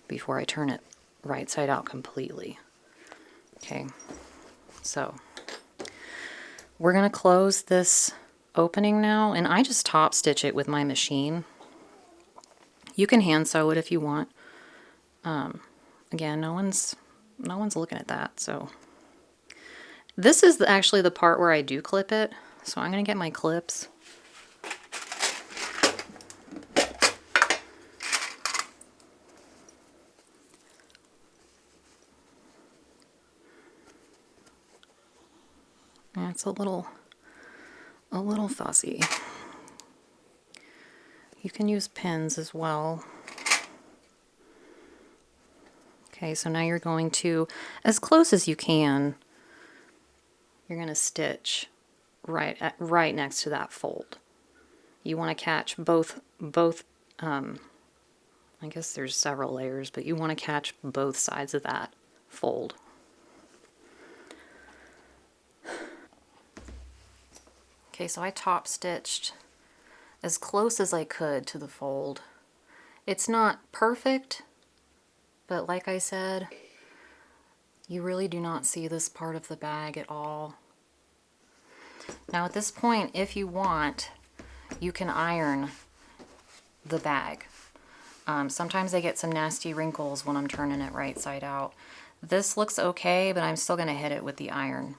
before I turn it right side out completely. Okay, so we're going to close this opening now, and I just top stitch it with my machine. You can hand sew it if you want. Again, no one's looking at that. So this is actually the part where I do clip it. So I'm going to get my clips. And it's a little fussy. You can use pins as well. Okay, so now you're going to, as close as you can, you're going to stitch right next to that fold. You want to catch both. I guess there's several layers, but you want to catch both sides of that fold. Okay, so I top stitched as close as I could to the fold. It's not perfect, but like I said, you really do not see this part of the bag at all. Now at this point, if you want, you can iron the bag. Sometimes I get some nasty wrinkles when I'm turning it right side out. This looks okay, but I'm still going to hit it with the iron.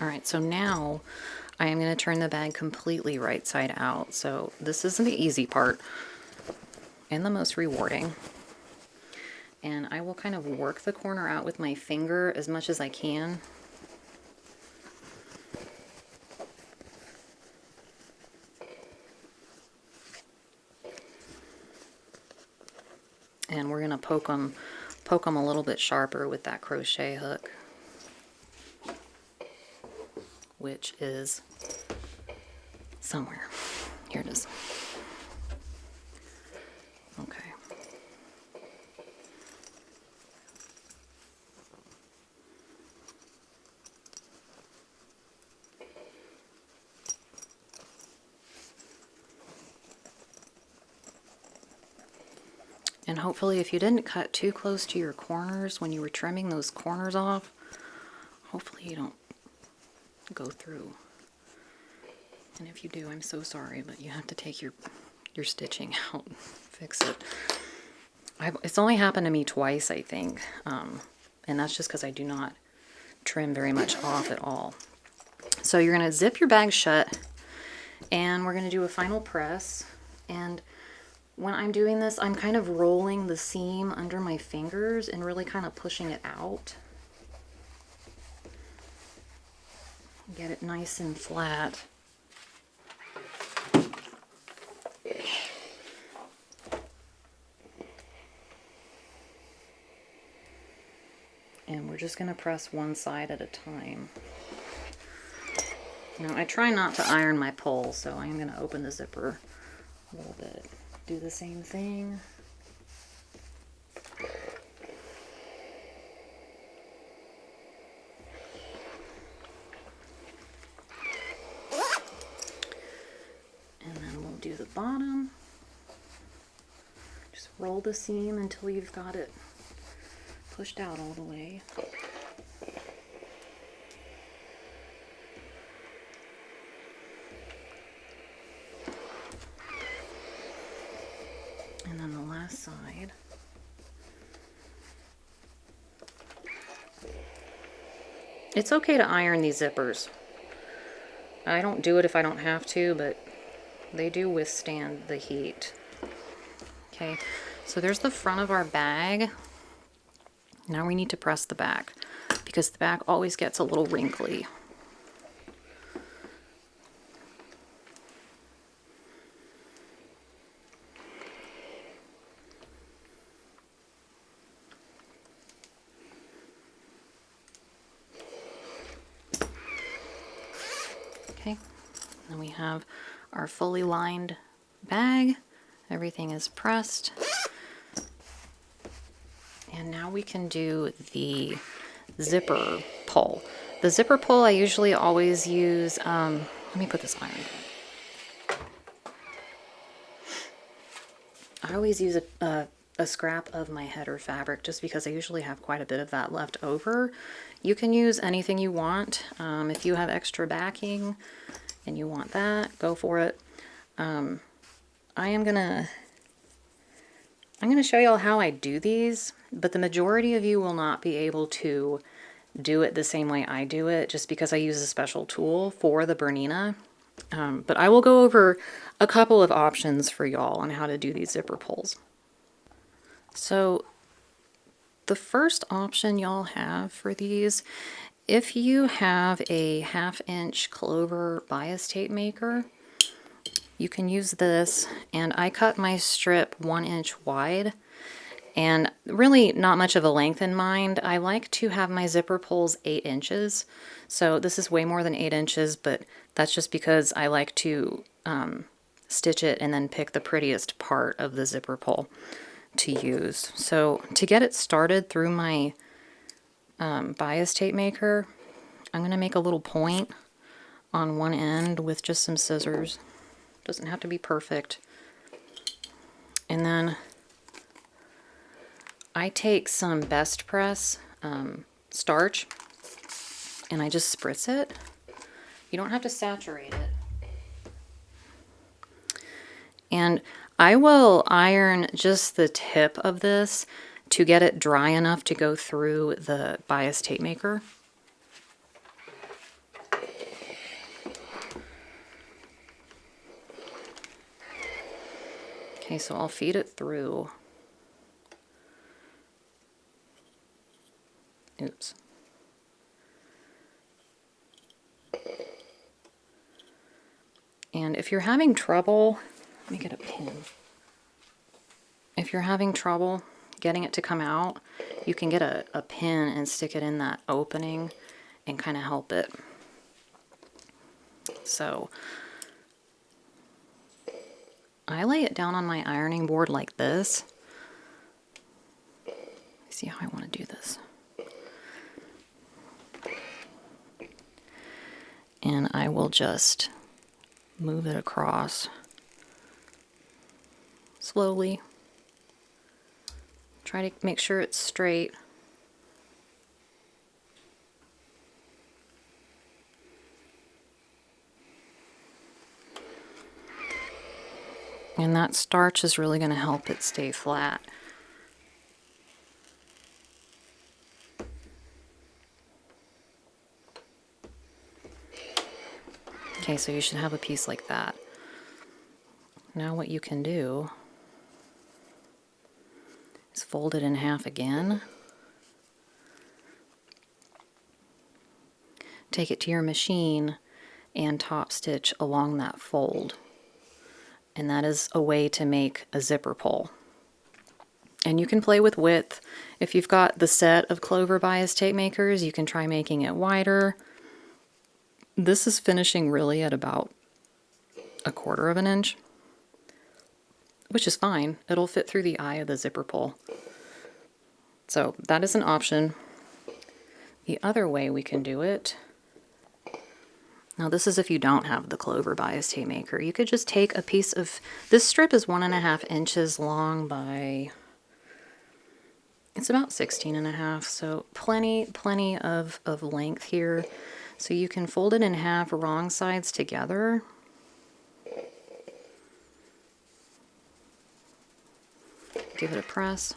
Alright, so now I am going to turn the bag completely right side out. So this is the easy part and the most rewarding. And I will kind of work the corner out with my finger as much as I can. And we're going to poke them a little bit sharper with that crochet hook, which is somewhere. Here it is. Okay. And hopefully if you didn't cut too close to your corners when you were trimming those corners off, hopefully you don't go through. And if you do, I'm so sorry, but you have to take your stitching out and fix it. It's only happened to me twice, I think, and that's just because I do not trim very much off at all. So you're going to zip your bag shut, and we're going to do a final press. And when I'm doing this, I'm kind of rolling the seam under my fingers and really kind of pushing it out. Get it nice and flat. And we're just going to press one side at a time. Now I try not to iron my pole, so I'm going to open the zipper a little bit. Do the same thing. And then we'll do the bottom. Just roll the seam until you've got it pushed out all the way. And then the last side. It's okay to iron these zippers. I don't do it if I don't have to, but they do withstand the heat. Okay, so there's the front of our bag. Now we need to press the back because the back always gets a little wrinkly. Okay, then we have our fully lined bag. Everything is pressed. And now we can do the zipper pull. The zipper pull I usually always use, let me put this iron down. I always use a scrap of my header fabric just because I usually have quite a bit of that left over. You can use anything you want. If you have extra backing and you want that, go for it. I'm gonna show y'all how I do these, but the majority of you will not be able to do it the same way I do it just because I use a special tool for the Bernina. But I will go over a couple of options for y'all on how to do these zipper pulls. So the first option y'all have for these, if you have a 1/2 inch clover bias tape maker, you can use this, and I cut my strip 1 inch wide, and really not much of a length in mind. I like to have my zipper pulls 8 inches, so this is way more than 8 inches, but that's just because I like to stitch it and then pick the prettiest part of the zipper pull to use. So to get it started through my bias tape maker, I'm going to make a little point on one end with just some scissors. Doesn't have to be perfect. And then I take some Best Press starch and I just spritz it. You don't have to saturate it. And I will iron just the tip of this to get it dry enough to go through the bias tape maker. Okay, so I'll feed it through. Oops. And if you're having trouble, let me get a pin. If you're having trouble getting it to come out, you can get a pin and stick it in that opening and kind of help it. So I lay it down on my ironing board like this. See how I want to do this. And I will just move it across slowly. Try to make sure it's straight. And that starch is really going to help it stay flat. Okay, so you should have a piece like that. Now what you can do is fold it in half again. Take it to your machine and top stitch along that fold. And that is a way to make a zipper pull. And you can play with width. If you've got the set of clover bias tape makers, you can try making it wider. This is finishing really at about 1/4 of an inch, which is fine. It'll fit through the eye of the zipper pull. So that is an option. The other way we can do it, now this is if you don't have the clover bias tape maker, you could just take a piece of, this strip is 1.5 inches long by, it's about 16.5, so plenty of length here. So you can fold it in half, wrong sides together. Give it a press,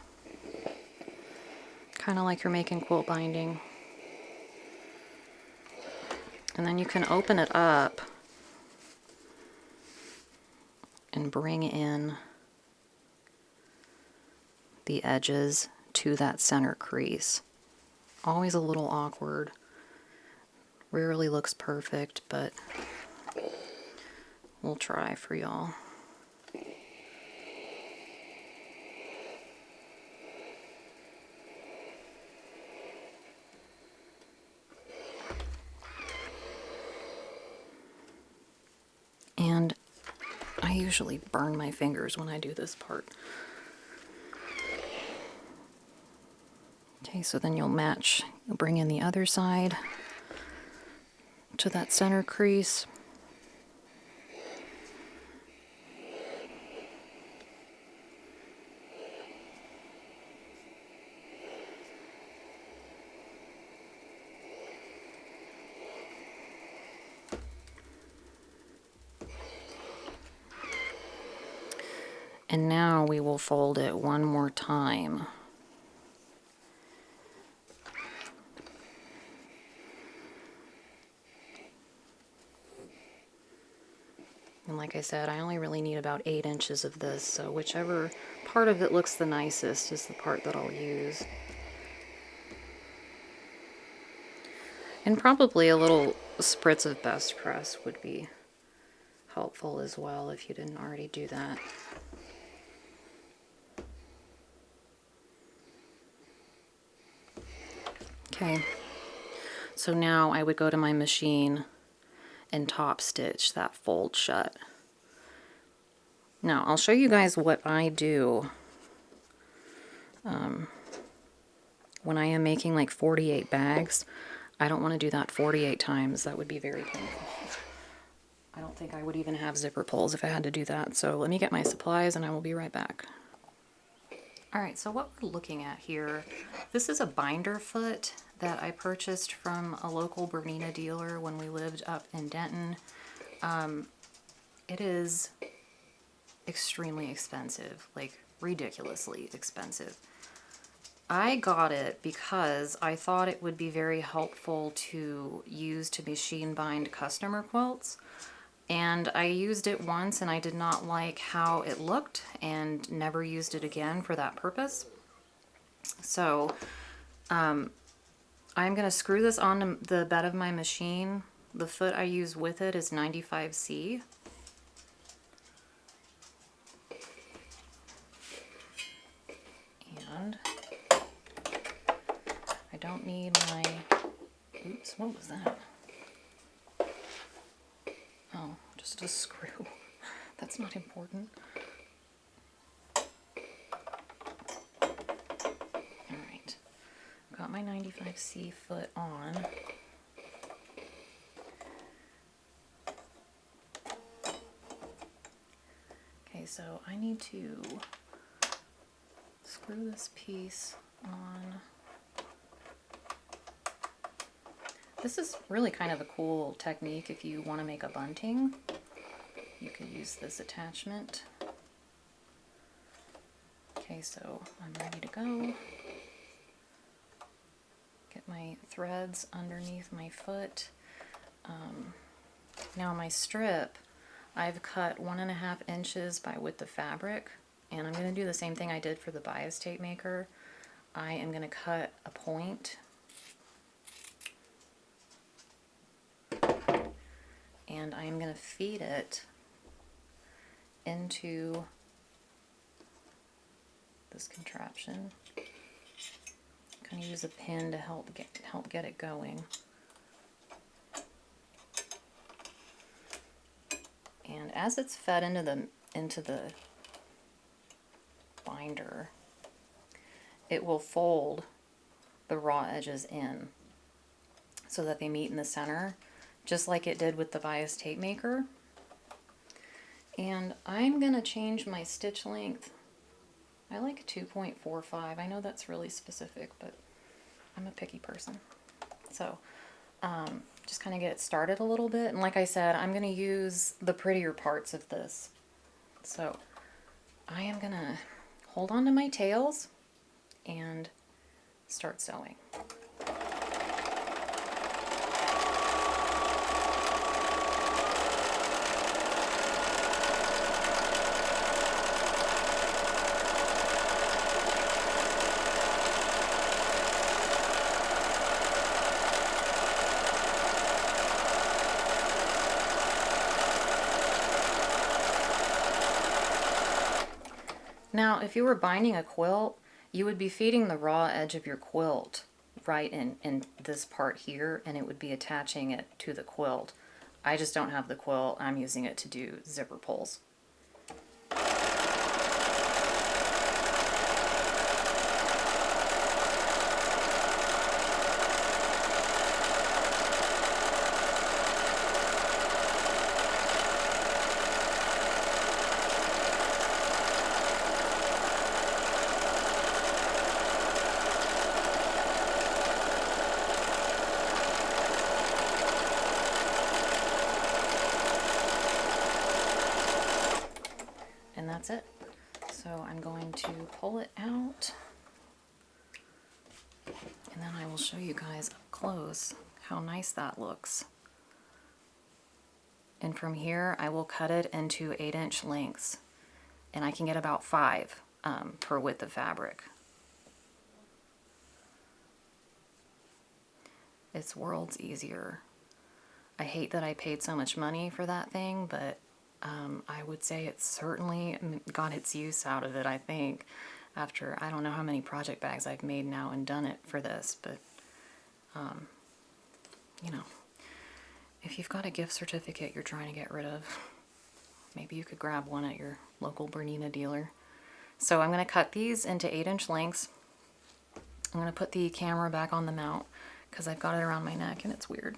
kind of like you're making quilt binding. And then you can open it up and bring in the edges to that center crease. Always a little awkward. Rarely looks perfect, but we'll try for y'all. And I usually burn my fingers when I do this part. Okay, so then you'll match, you'll bring in the other side to that center crease. And now we will fold it one more time. And like I said, I only really need about 8 inches of this, so whichever part of it looks the nicest is the part that I'll use. And probably a little spritz of Best Press would be helpful as well if you didn't already do that. Okay, so now I would go to my machine and top stitch that fold shut. Now I'll show you guys what I do when I am making like 48 bags. I don't want to do that 48 times. That would be very painful. I don't think I would even have zipper pulls if I had to do that. So let me get my supplies and I will be right back. Alright, so what we're looking at here, this is a binder foot that I purchased from a local Bernina dealer when we lived up in Denton. It is extremely expensive, like ridiculously expensive. I got it because I thought it would be very helpful to use to machine bind customer quilts. And I used it once and I did not like how it looked and never used it again for that purpose. So I'm going to screw this onto the bed of my machine. The foot I use with it is 95C. And I don't need my, oops, what was that? Oh, just a screw. That's not important. Alright, got my 95C foot on. Okay, so I need to screw this piece on. This is really kind of a cool technique if you want to make a bunting. You can use this attachment. Okay, so I'm ready to go. Get my threads underneath my foot. Now my strip, I've cut 1.5 inches by width of fabric, and I'm going to do the same thing I did for the bias tape maker. I am going to cut a point and I am going to feed it into this contraption. Kind of use a pin to help get it going. as it's fed into the binder, it will fold the raw edges in so that they meet in the center, just like it did with the bias tape maker. And I'm gonna change my stitch length. I like 2.45. I know that's really specific, but I'm a picky person. So just kind of get it started a little bit. And like I said, I'm gonna use the prettier parts of this. So I am gonna hold on to my tails and start sewing. Now, if you were binding a quilt, you would be feeding the raw edge of your quilt right in this part here, and it would be attaching it to the quilt. I just don't have the quilt. I'm using it to do zipper pulls. And that's it. So I'm going to pull it out, and then I will show you guys up close how nice that looks. And from here I will cut it into 8-inch lengths, and I can get about 5 per width of fabric. It's worlds easier. I hate that I paid so much money for that thing, but I would say it certainly got its use out of it, I think, after I don't know how many project bags I've made now and done it for this, but, you know, if you've got a gift certificate you're trying to get rid of, maybe you could grab one at your local Bernina dealer. So I'm going to cut these into 8-inch lengths. I'm going to put the camera back on the mount because I've got it around my neck and it's weird.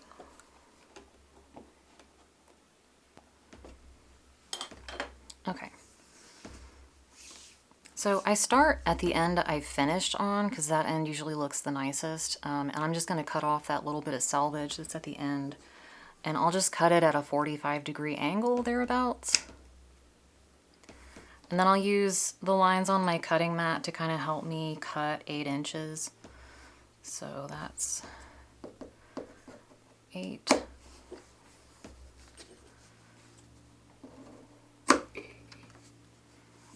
Okay, so I start at the end I've finished on because that end usually looks the nicest, and I'm just going to cut off that little bit of selvage that's at the end, and I'll just cut it at a 45-degree angle thereabouts. And then I'll use the lines on my cutting mat to kind of help me cut 8 inches. So that's 8.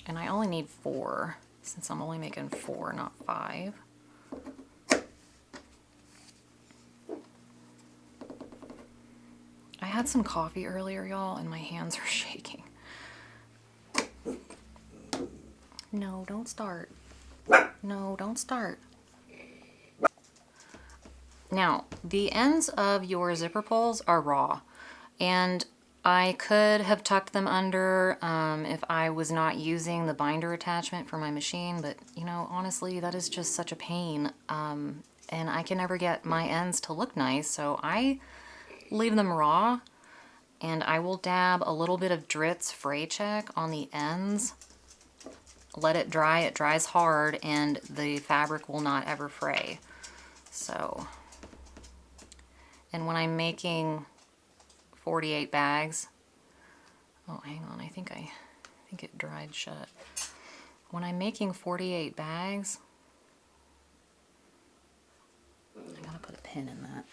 And I only need 4, since I'm only making 4, not 5. I had some coffee earlier, y'all, and my hands are shaking. No, don't start. No, don't start. Now, the ends of your zipper pulls are raw, and I could have tucked them under if I was not using the binder attachment for my machine, but you know, honestly, that is just such a pain, and I can never get my ends to look nice, so I leave them raw, and I will dab a little bit of Dritz Fray Check on the ends. Let it dry. It dries hard, and the fabric will not ever fray. So, and when I'm making 48 bags. Oh, hang on. I think it dried shut. When I'm making 48 bags, I gotta put a pin in that.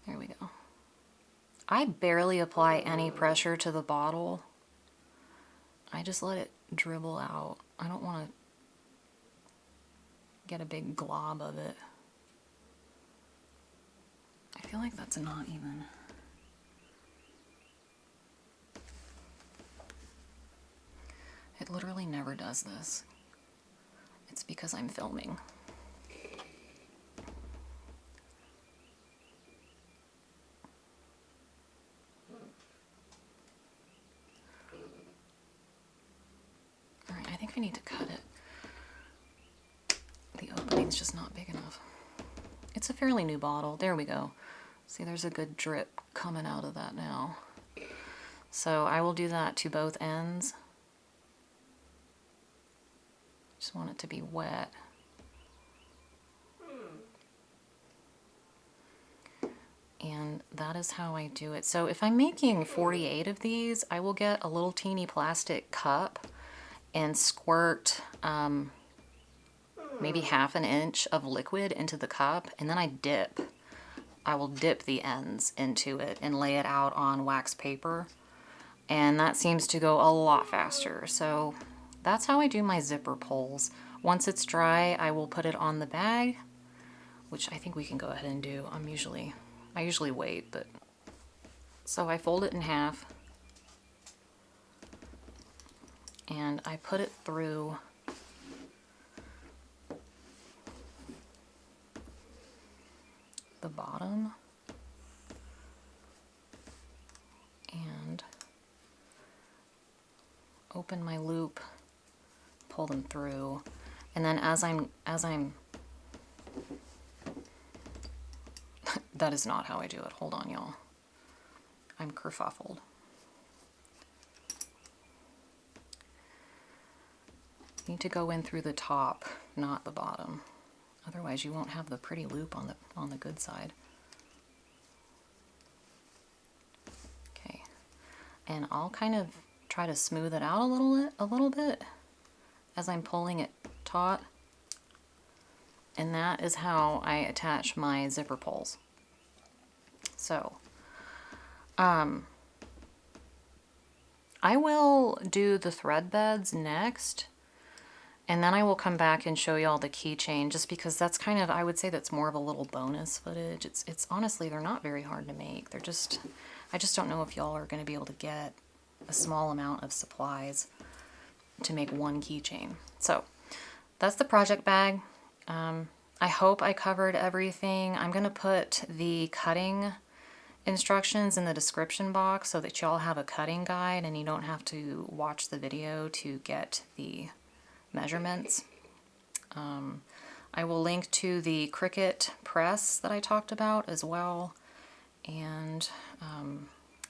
There we go. I barely apply any pressure to the bottle. I just let it dribble out. I don't want to get a big glob of it. I feel like that's not even. It literally never does this. It's because I'm filming. All right, I think I need to cut it. The opening's just not big enough. It's a fairly new bottle. There we go. See, there's a good drip coming out of that now. So I will do that to both ends. Just want it to be wet. And that is how I do it. So if I'm making 48 of these, I will get a little teeny plastic cup and squirt maybe ½ inch of liquid into the cup, and then I will dip the ends into it and lay it out on wax paper, and that seems to go a lot faster. So that's how I do my zipper pulls. Once it's dry, I will put it on the bag, which I think we can go ahead and do. I usually wait, but so I fold it in half and I put it through the bottom and open my loop, pull them through, and then as I'm that is not how I do it. Hold on, y'all. I'm kerfuffled. You need to go in through the top, not the bottom. Otherwise, you won't have the pretty loop on the good side. Okay, and I'll kind of try to smooth it out a little bit as I'm pulling it taut. And that is how I attach my zipper pulls. So, I will do the thread beds next, and then I will come back and show you all the keychain, just because that's kind of, I would say that's more of a little bonus footage. It's honestly, they're not very hard to make. They're just, I just don't know if y'all are going to be able to get a small amount of supplies to make one keychain. So that's the project bag. I hope I covered everything. I'm going to put the cutting instructions in the description box so that y'all have a cutting guide and you don't have to watch the video to get the measurements. I will link to the Cricut press that I talked about as well, and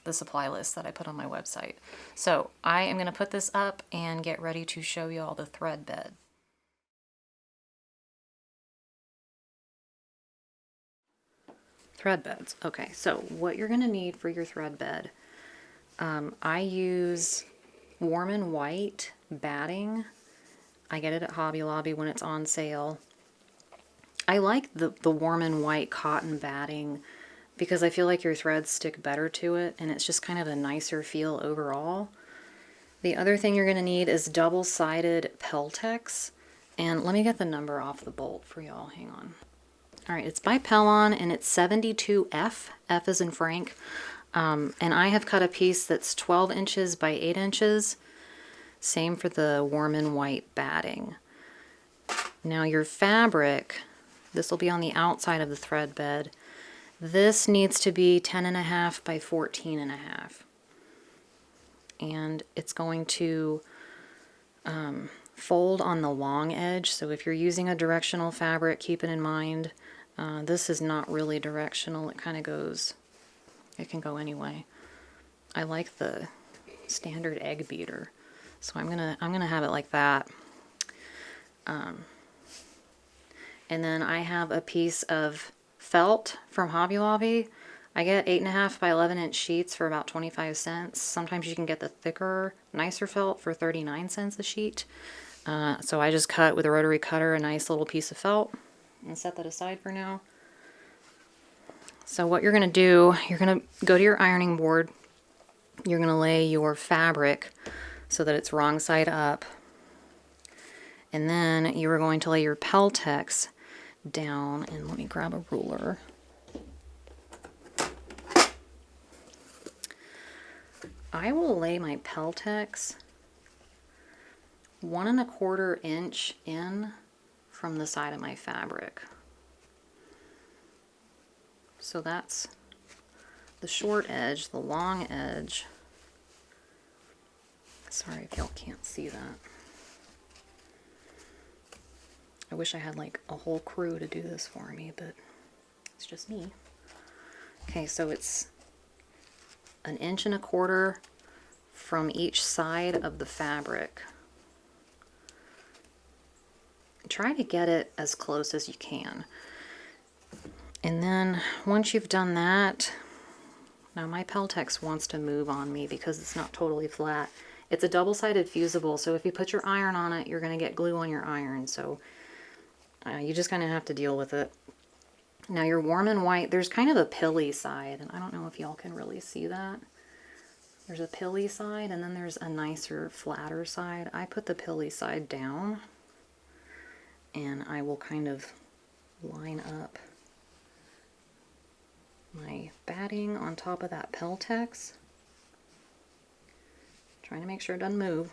the supply list that I put on my website. So I am going to put this up and get ready to show you all the thread bed. Thread beds. Okay, so what you're going to need for your thread bed, I use Warm and White batting. I get it at Hobby Lobby when it's on sale. I like the Warm and White cotton batting because I feel like your threads stick better to it, and it's just kind of a nicer feel overall. The other thing you're going to need is double-sided Peltex, and let me get the number off the bolt for y'all. Hang on. All right, it's by Pellon, and it's 72F. F is in Frank. And I have cut a piece that's 12 inches by 8 inches. Same for the Warm and White batting. Now your fabric, this will be on the outside of the thread bed. This needs to be 10.5 by 14.5. And it's going to fold on the long edge. So if you're using a directional fabric, keep it in mind. This is not really directional. It kind of goes, it can go anyway. I like the standard egg beater, so I'm gonna have it like that. And then I have a piece of felt from Hobby Lobby. I get 8.5 by 11 inch sheets for about 25 cents. Sometimes you can get the thicker, nicer felt for 39 cents a sheet. So I just cut with a rotary cutter a nice little piece of felt and set that aside for now. So what you're going to do, you're going to go to your ironing board. You're going to lay your fabric so that it's wrong side up. And then you are going to lay your Peltex down, and let me grab a ruler. I will lay my Peltex 1 1/4 inch in from the side of my fabric. So that's the short edge, the long edge. Sorry if y'all can't see that. I wish I had like a whole crew to do this for me, but it's just me. Okay, so it's 1.25 inches from each side of the fabric. Try to get it as close as you can. And then once you've done that, now my Peltex wants to move on me because it's not totally flat. It's a double-sided fusible, so if you put your iron on it, you're going to get glue on your iron. So you just kind of have to deal with it. Now your warm and white, there's kind of a pilly side, and I don't know if y'all can really see that. There's a pilly side, and then there's a nicer, flatter side. I put the pilly side down, and I will kind of line up my batting on top of that Peltex. Trying to make sure it doesn't move.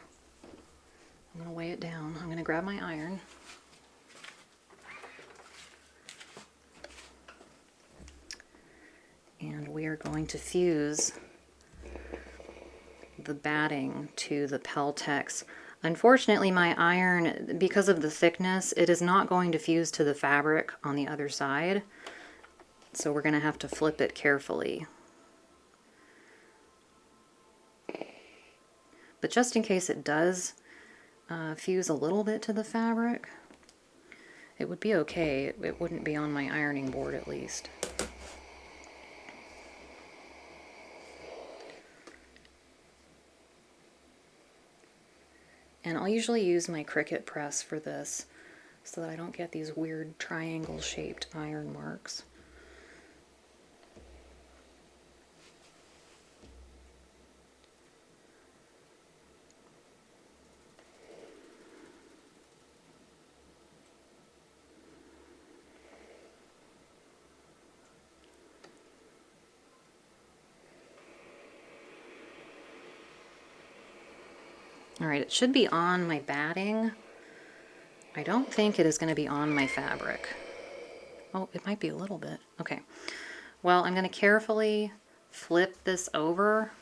I'm going to weigh it down. I'm going to grab my iron. And we are going to fuse the batting to the Peltex. Unfortunately, my iron, because of the thickness, it is not going to fuse to the fabric on the other side. So we're going to have to flip it carefully. But just in case it does fuse a little bit to the fabric, it would be okay. It wouldn't be on my ironing board at least. And I'll usually use my Cricut press for this so that I don't get these weird triangle shaped iron marks. Alright, it should be on my batting. I don't think it is going to be on my fabric. Oh, it might be a little bit. Okay. Well, I'm going to carefully flip this over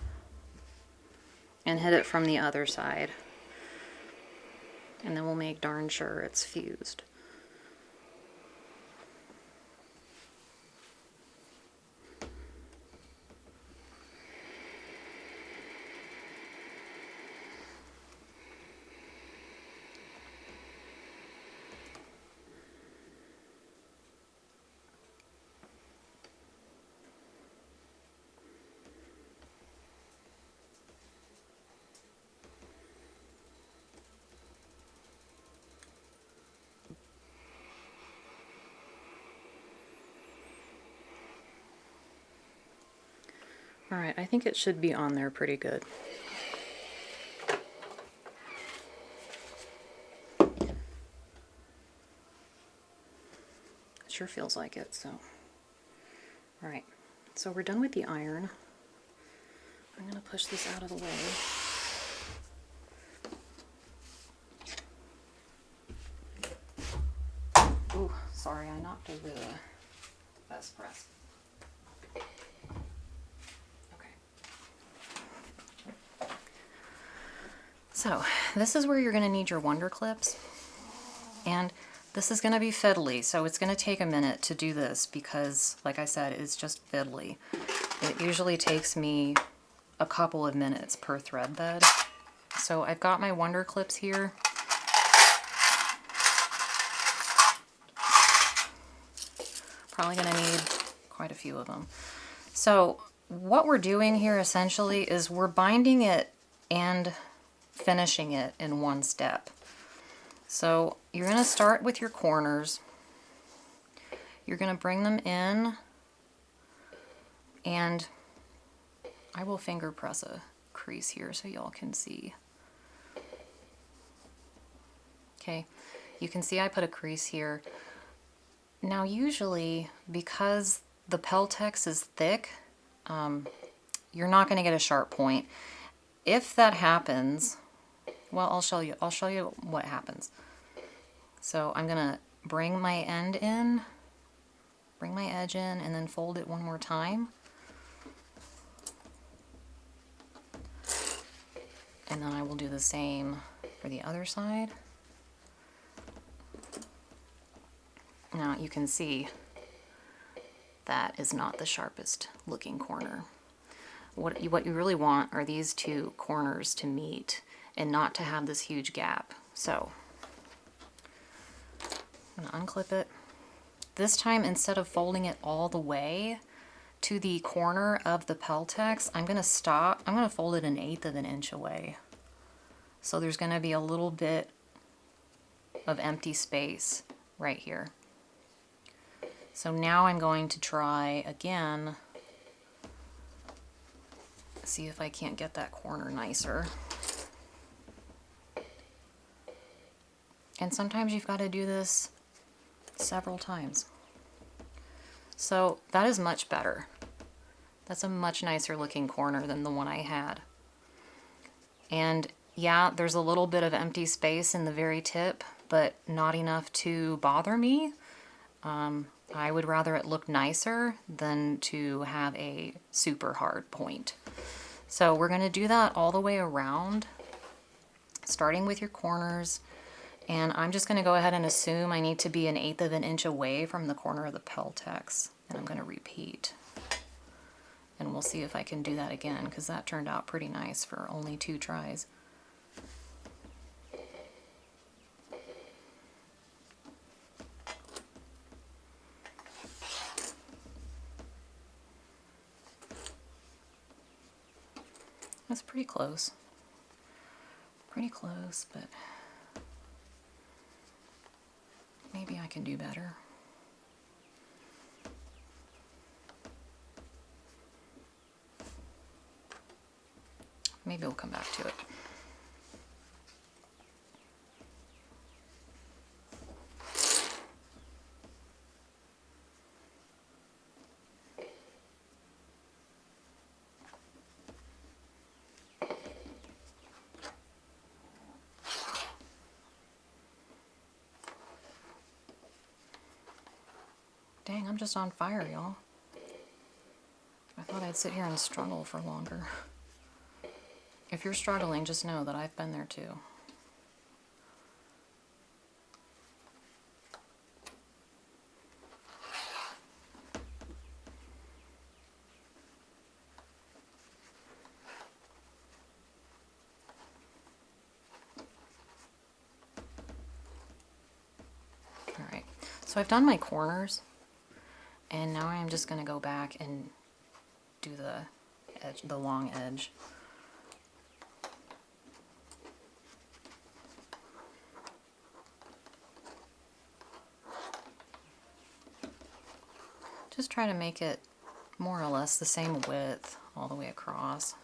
and hit it from the other side. And then we'll make darn sure it's fused. Alright, I think it should be on there pretty good. It sure feels like it, so. Alright, so we're done with the iron. I'm going to push this out of the way. Ooh, sorry, I knocked over the best press. So this is where you're going to need your wonder clips, and this is going to be fiddly, so it's going to take a minute to do this because, like I said, it's just fiddly. It usually takes me a couple of minutes per thread bed. So I've got my wonder clips here. Probably going to need quite a few of them. So what we're doing here essentially is we're binding it and finishing it in one step. So you're going to start with your corners. You're going to bring them in, and I will finger press a crease here so y'all can see. Okay, you can see I put a crease here. Now usually, because the Peltex is thick, you're not going to get a sharp point. If that happens, well, I'll show you what happens. So I'm gonna bring my end in, bring my edge in, and then fold it one more time. And then I will do the same for the other side. Now you can see that is not the sharpest looking corner. What you really want are these two corners to meet and not to have this huge gap. So I'm gonna unclip it. This time, instead of folding it all the way to the corner of the Peltex, I'm gonna fold it 1/8 of an inch away. So there's gonna be a little bit of empty space right here. So now I'm going to try again, see if I can't get that corner nicer. And sometimes you've got to do this several times. So that is much better. That's a much nicer looking corner than the one I had. And yeah, there's a little bit of empty space in the very tip, but not enough to bother me. I would rather it look nicer than to have a super hard point. So we're going to do that all the way around, starting with your corners. And I'm just going to go ahead and assume I need to be 1/8 of an inch away from the corner of the Peltex. And I'm going to repeat. And we'll see if I can do that again, because that turned out pretty nice for only 2 tries. That's pretty close. Pretty close, but maybe I can do better. Maybe we'll come back to it. Dang, I'm just on fire, y'all. I thought I'd sit here and struggle for longer. If you're struggling, just know that I've been there too. All right, so I've done my corners. And now I'm just going to go back and do the edge, the long edge. Just try to make it more or less the same width all the way across.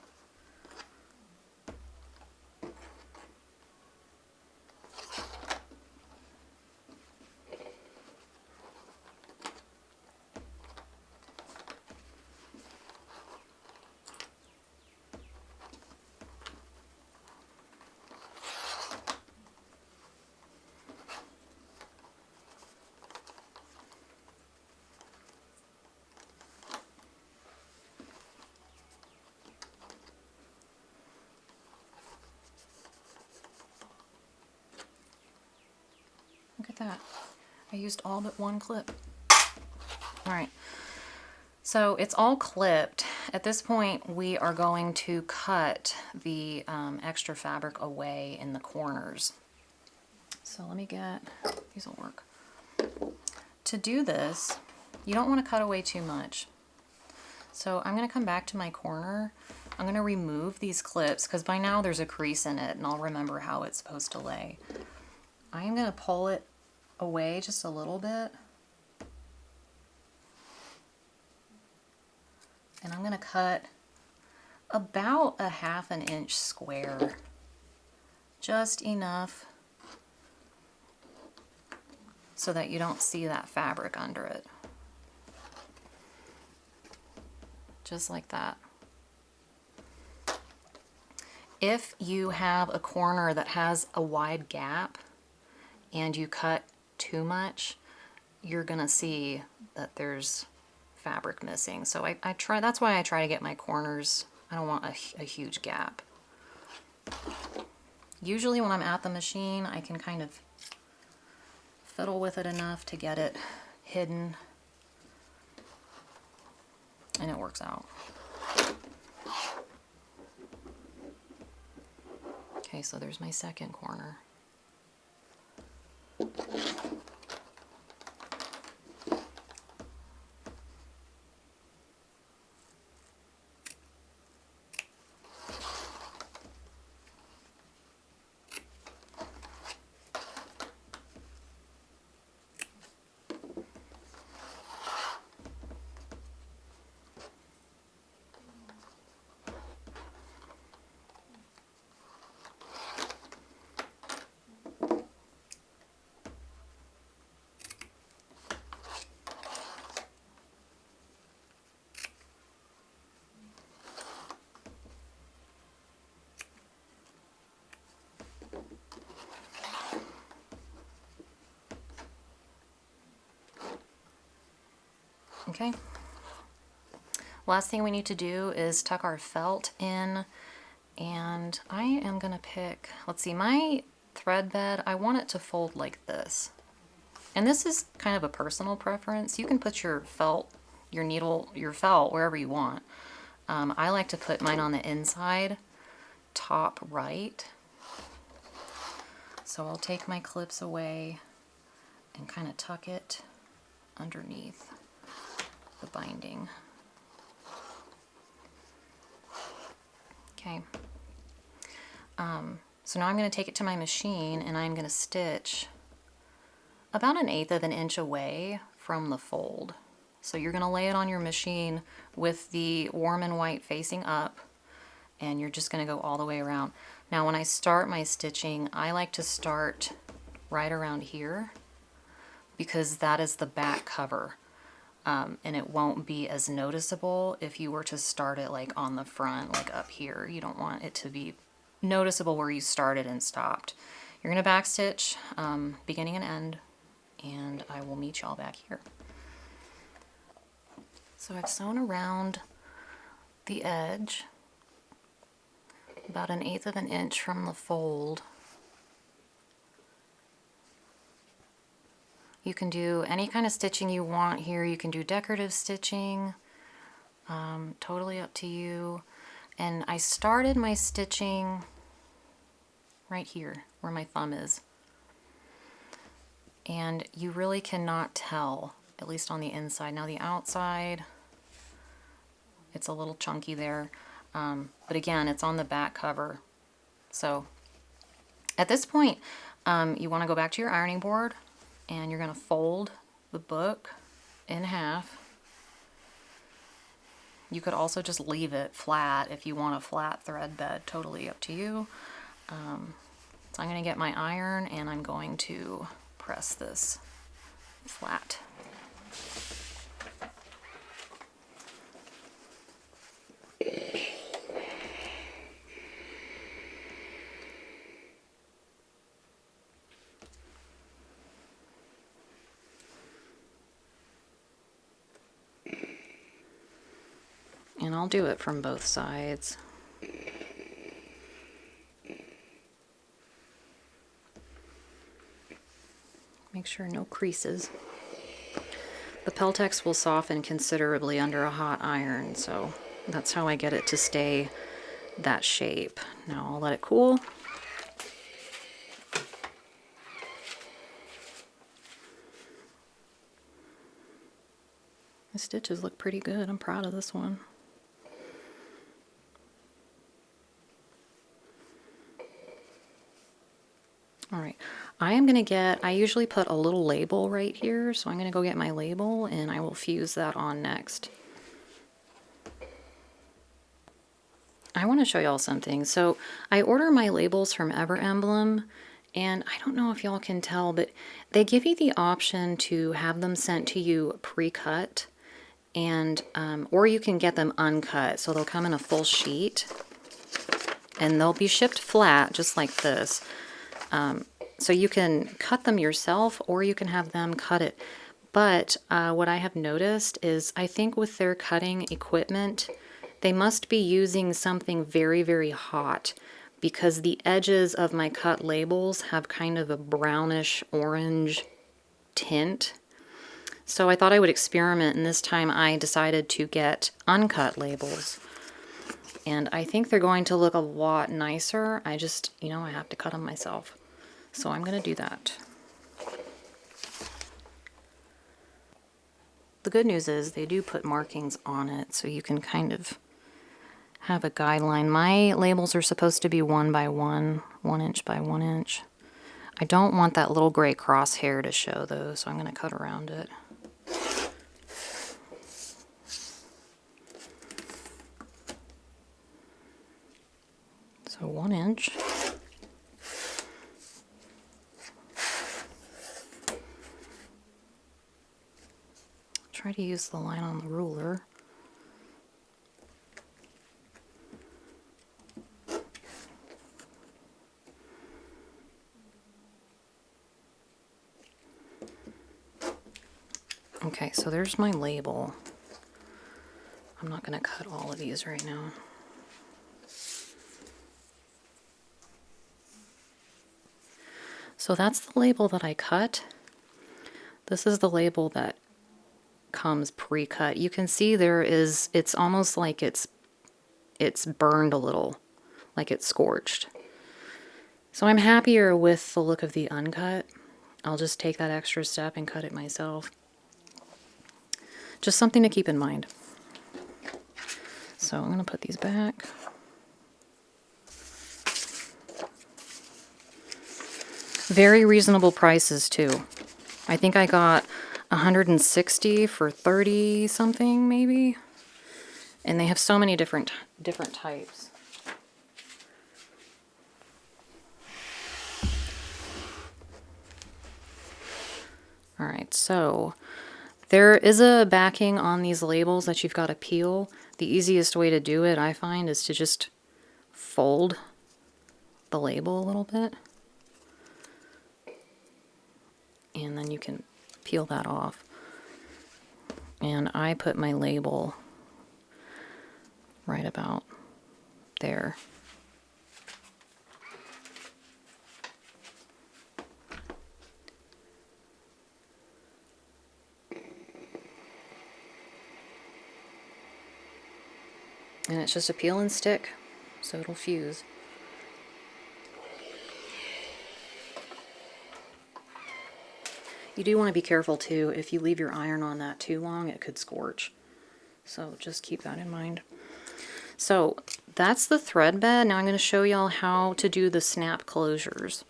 Look at that. I used all but one clip. All right. So it's all clipped. At this point, we are going to cut the extra fabric away in the corners. So let me get, these will work. To do this, you don't want to cut away too much. So I'm going to come back to my corner. I'm going to remove these clips because by now there's a crease in it and I'll remember how it's supposed to lay. I am going to pull it away just a little bit. And I'm going to cut about a 1/2 inch square. Just enough so that you don't see that fabric under it. Just like that. If you have a corner that has a wide gap and you cut too much, you're gonna see that there's fabric missing. So I try, that's why I try to get my corners, I don't want a huge gap. Usually when I'm at the machine, I can kind of fiddle with it enough to get it hidden, and it works out. Okay, so there's my second corner. Okay. Last thing we need to do is tuck our felt in, and I am gonna pick, let's see, my thread bed, I want it to fold like this. And this is kind of a personal preference. You can put your felt, your needle, your felt wherever you want. I like to put mine on the inside, top right. So I'll take my clips away and kind of tuck it underneath the binding. Okay. So now I'm going to take it to my machine and I'm going to stitch about 1/8 of an inch away from the fold. So you're going to lay it on your machine with the warm and white facing up, and you're just going to go all the way around. Now when I start my stitching, I like to start right around here because that is the back cover. And it won't be as noticeable if you were to start it like on the front, like up here. You don't want it to be noticeable where you started and stopped. You're going to backstitch beginning and end, and I will meet y'all back here. So I've sewn around the edge about 1/8 of an inch from the fold. You can do any kind of stitching you want here. You can do decorative stitching, totally up to you. And I started my stitching right here where my thumb is. And you really cannot tell, at least on the inside. Now the outside, it's a little chunky there. But again, it's on the back cover. So at this point, you want to go back to your ironing board, and you're going to fold the book in half. You could also just leave it flat if you want a flat thread bed, totally up to you. So I'm going to get my iron and I'm going to press this flat. And I'll do it from both sides. Make sure no creases. The Peltex will soften considerably under a hot iron, so that's how I get it to stay that shape. Now I'll let it cool. The stitches look pretty good. I'm proud of this one. Alright, I am going to get, I usually put a little label right here, so I'm going to go get my label and I will fuse that on next. I want to show y'all something. So I order my labels from Ever Emblem, and I don't know if y'all can tell, but they give you the option to have them sent to you pre-cut, and or you can get them uncut, so they'll come in a full sheet and they'll be shipped flat just like this. So you can cut them yourself or you can have them cut it. But what I have noticed is I think with their cutting equipment, they must be using something very, very hot because the edges of my cut labels have kind of a brownish orange tint. So I thought I would experiment, and this time I decided to get uncut labels. And I think they're going to look a lot nicer. I just, you know, I have to cut them myself. So I'm going to do that. The good news is they do put markings on it, so you can kind of have a guideline. My labels are supposed to be 1 by 1, 1 inch by 1 inch. I don't want that little gray crosshair to show though, so I'm going to cut around it. So 1 inch. Try to use the line on the ruler. Okay, so there's my label. I'm not going to cut all of these right now. So that's the label that I cut. This is the label that comes pre-cut. You can see there is, it's almost like it's burned a little, like it's scorched. So I'm happier with the look of the uncut. I'll just take that extra step and cut it myself. Just something to keep in mind. So I'm going to put these back. Very reasonable prices too. I think I got 160 for 30 something maybe. And they have so many different types. All right, so there is a backing on these labels that you've got to peel. The easiest way to do it, I find, is to just fold the label a little bit. And then you can peel that off. And I put my label right about there. And it's just a peel and stick, so it'll fuse. You do want to be careful too, if you leave your iron on that too long, it could scorch. So just keep that in mind. So that's the thread bed. Now I'm going to show y'all how to do the snap closures.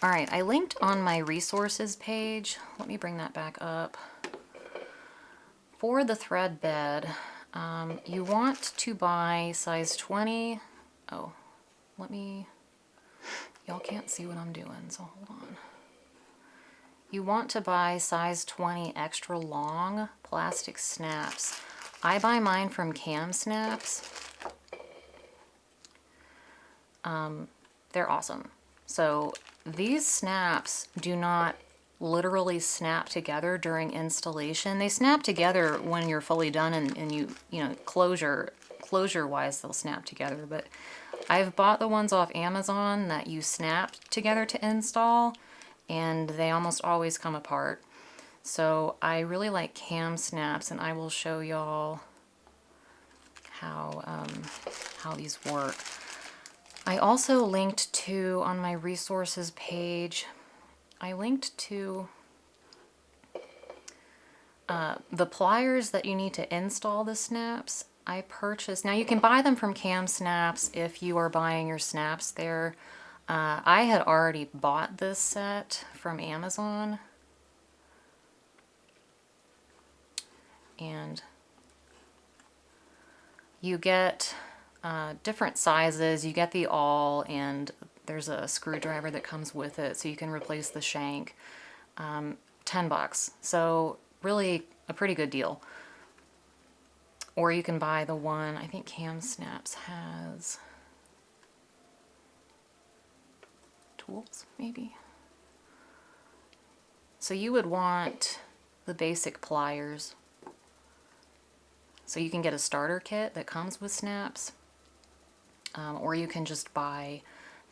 All right, I linked on my resources page. Let me bring that back up. For the thread bed, you want to buy size 20. Oh, y'all can't see what I'm doing, so hold on. You want to buy size 20 extra long plastic snaps. I buy mine from Cam Snaps. They're awesome. So these snaps do not literally snap together during installation. They snap together when you're fully done and you know, closure-wise they'll snap together. But I've bought the ones off Amazon that you snap together to install, and they almost always come apart. So I really like Cam Snaps, and I will show y'all how these work. I also linked to, on my resources page, I linked to the pliers that you need to install the snaps. I purchased, now you can buy them from Cam Snaps if you are buying your snaps there. I had already bought this set from Amazon, and you get different sizes. You get the awl, and there's a screwdriver that comes with it, so you can replace the shank. $10, so really a pretty good deal. Or you can buy the one, I think Cam Snaps has tools, maybe. So you would want the basic pliers. So you can get a starter kit that comes with snaps, or you can just buy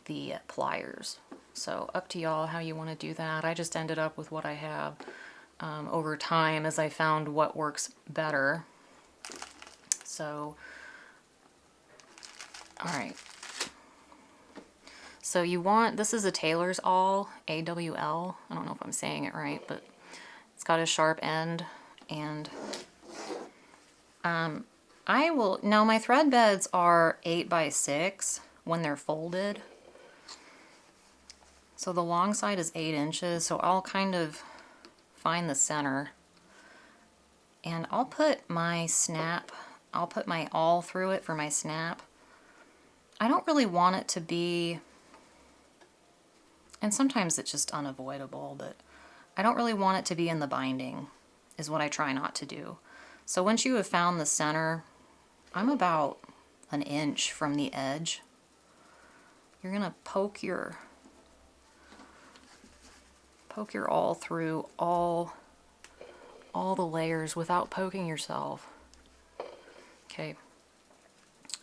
the pliers. So up to y'all how you want to do that. I just ended up with what I have over time as I found what works better. So, all right. So you want, this is a tailor's awl, AWL. I don't know if I'm saying it right, but it's got a sharp end. And now my thread beds are 8x6 when they're folded. So the long side is 8 inches, so I'll kind of find the center. And I'll put my snap, I'll put my awl through it for my snap. I don't really want it to be, and sometimes it's just unavoidable, but I don't really want it to be in the binding, is what I try not to do. So once you have found the center, I'm about an inch from the edge. You're gonna poke your awl through all the layers without poking yourself. Okay.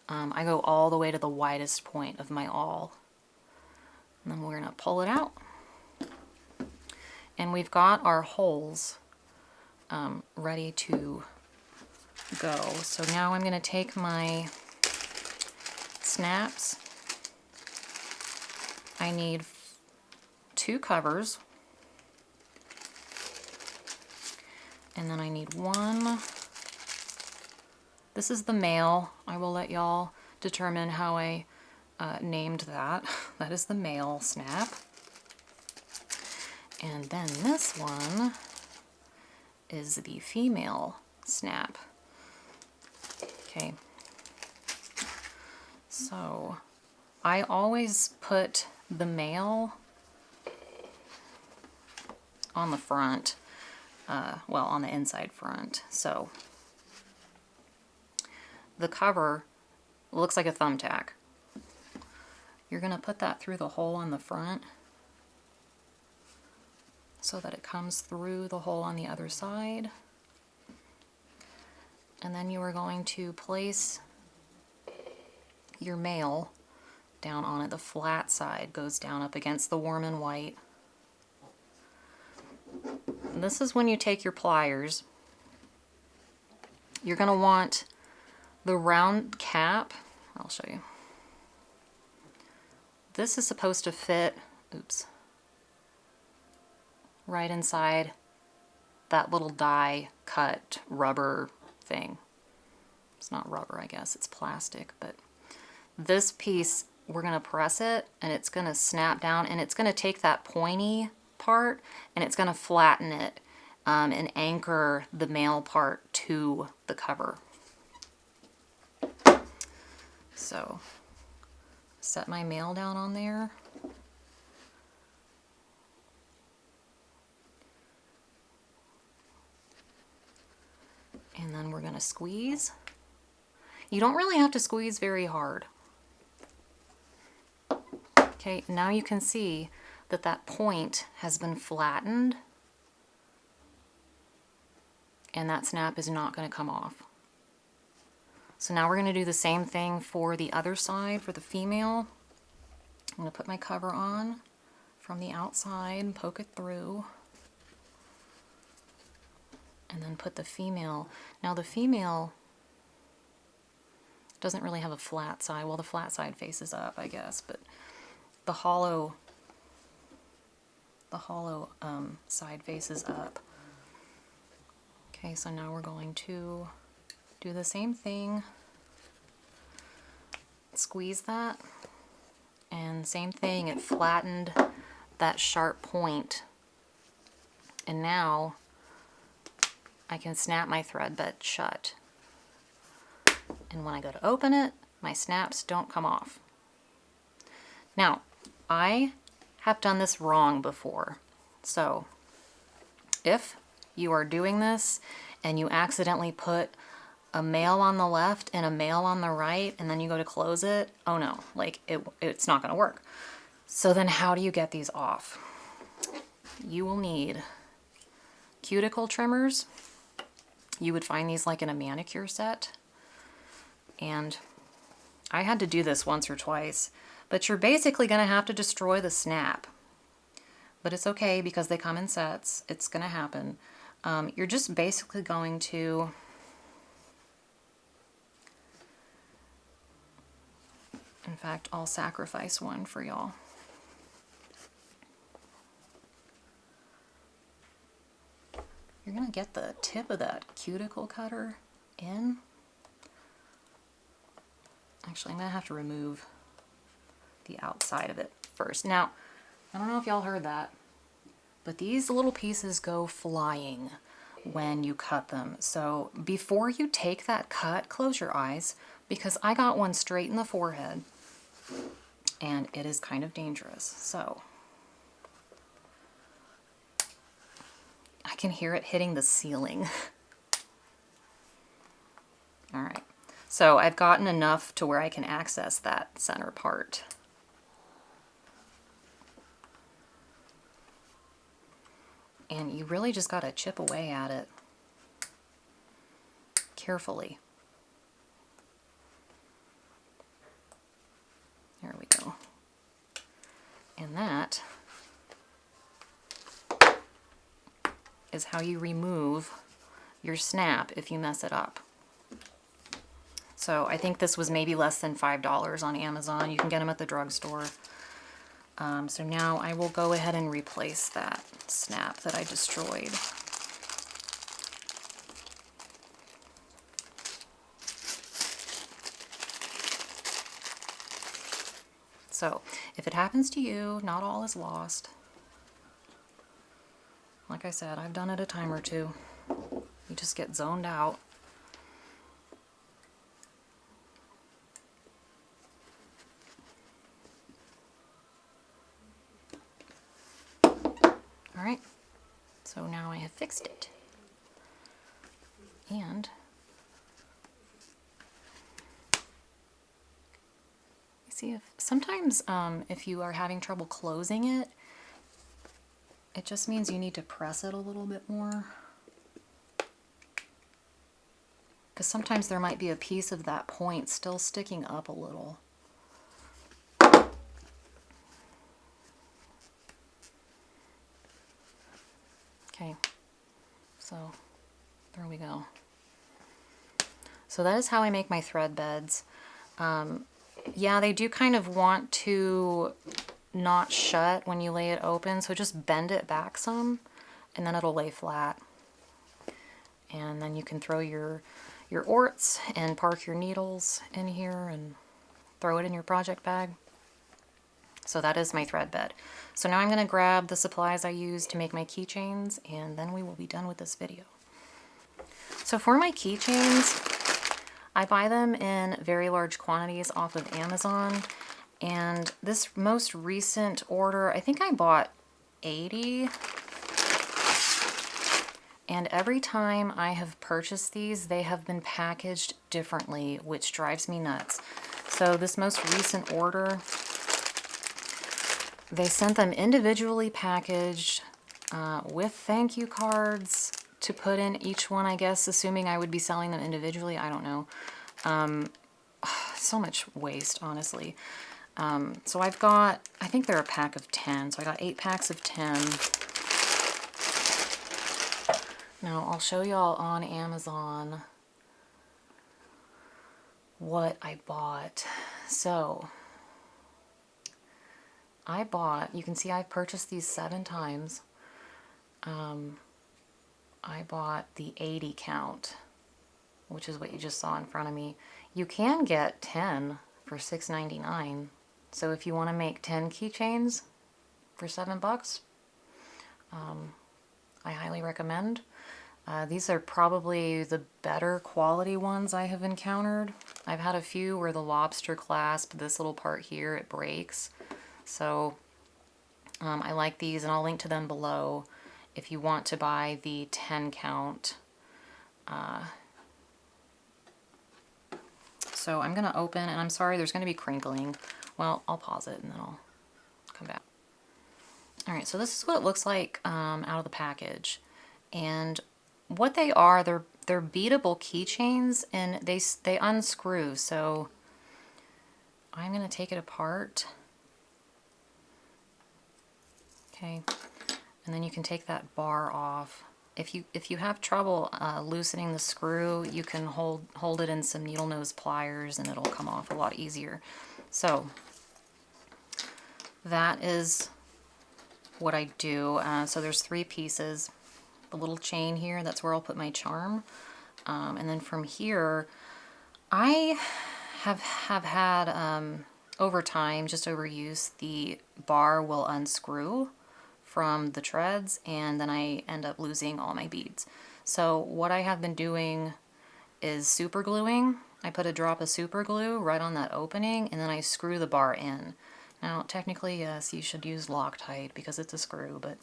I go all the way to the widest point of my awl. And then we're gonna pull it out. And we've got our holes ready to go. So now I'm gonna take my snaps. I need 2 covers. And then I need 1. This is the male. I will let y'all determine how I named that. That is the male snap. And then this one is the female snap. Okay. So I always put the male on the front, well, on the inside front. So the cover looks like a thumbtack. You're gonna put that through the hole on the front so that it comes through the hole on the other side. And then you are going to place your male down on it. The flat side goes down up against the warm and white. And this is when you take your pliers. You're going to want the round cap. I'll show you. This is supposed to fit, oops, right inside that little die cut rubber thing. It's not rubber, I guess, it's plastic, but this piece, we're gonna press it and it's gonna snap down and it's gonna take that pointy part and it's gonna flatten it and anchor the male part to the cover. So, set my male down on there. And then we're gonna squeeze. You don't really have to squeeze very hard. Okay, now you can see that that point has been flattened and that snap is not gonna come off. So now we're gonna do the same thing for the other side, for the female. I'm gonna put my cover on from the outside and poke it through. And then put the female. Now the female doesn't really have a flat side. Well, the flat side faces up, I guess, but the hollow side faces up. Okay, so now we're going to do the same thing. Squeeze that, and same thing, it flattened that sharp point. And now I can snap my thread bed shut. And when I go to open it, my snaps don't come off. Now, I have done this wrong before. So, if you are doing this and you accidentally put a male on the left and a male on the right and then you go to close it, oh no, like it's not gonna work. So then how do you get these off? You will need cuticle trimmers. You would find these like in a manicure set. And I had to do this once or twice, but you're basically going to have to destroy the snap. But it's okay because they come in sets. It's going to happen. You're just basically going to in fact, I'll sacrifice one for y'all. You're going to get the tip of that cuticle cutter in. Actually, I'm going to have to remove the outside of it first. Now, I don't know if y'all heard that, but these little pieces go flying when you cut them. So before you take that cut, close your eyes, because I got one straight in the forehead and it is kind of dangerous. So I can hear it hitting the ceiling. All right, so I've gotten enough to where I can access that center part. And you really just got to chip away at it carefully. There we go. And that is how you remove your snap if you mess it up. So I think this was maybe less than $5 on Amazon. You can get them at the drugstore. So now I will go ahead and replace that snap that I destroyed. So if it happens to you, not all is lost. Like I said, I've done it a time or two. You just get zoned out. Alright, so now I have fixed it. And see if sometimes if you are having trouble closing it, it just means you need to press it a little bit more. Because sometimes there might be a piece of that point still sticking up a little. Okay, so there we go. So that is how I make my thread beds. Yeah, they do kind of want to not shut when you lay it open, so just bend it back some and then it'll lay flat. And then you can throw your orts and park your needles in here and throw it in your project bag. So that is my thread bed. So now I'm going to grab the supplies I use to make my keychains, and then we will be done with this video. So for my keychains, I buy them in very large quantities off of Amazon, and this most recent order, I think I bought 80, and every time I have purchased these, they have been packaged differently, which drives me nuts. So this most recent order, they sent them individually packaged with thank you cards to put in each one, I guess, assuming I would be selling them individually. I don't know. So much waste, honestly. So I've got, I think they're a pack of 10, so I got 8 packs of 10. Now I'll show y'all on Amazon what I bought. So I bought, you can see I've purchased these 7 times. I bought the 80 count, which is what you just saw in front of me. You can get 10 for $6.99. So if you want to make 10 keychains for $7, I highly recommend. These are probably the better quality ones I have encountered. I've had a few where the lobster clasp, this little part here, it breaks. So I like these, and I'll link to them below if you want to buy the 10 count. So I'm going to open, and I'm sorry there's going to be crinkling. Well, I'll pause it and then come back. All right, so this is what it looks like out of the package. And what they are, they're beadable keychains, and they unscrew. So I'm gonna take it apart. Okay, and then you can take that bar off. If you have trouble loosening the screw, you can hold it in some needle nose pliers and it'll come off a lot easier. So that is what I do. So there's 3 pieces. The little chain here, that's where I'll put my charm. And then from here, I have had, over time, just over use, the bar will unscrew from the treads, and then I end up losing all my beads. So what I have been doing is super gluing. I put a drop of super glue right on that opening, and then I screw the bar in. Now, technically, yes, you should use Loctite because it's a screw, but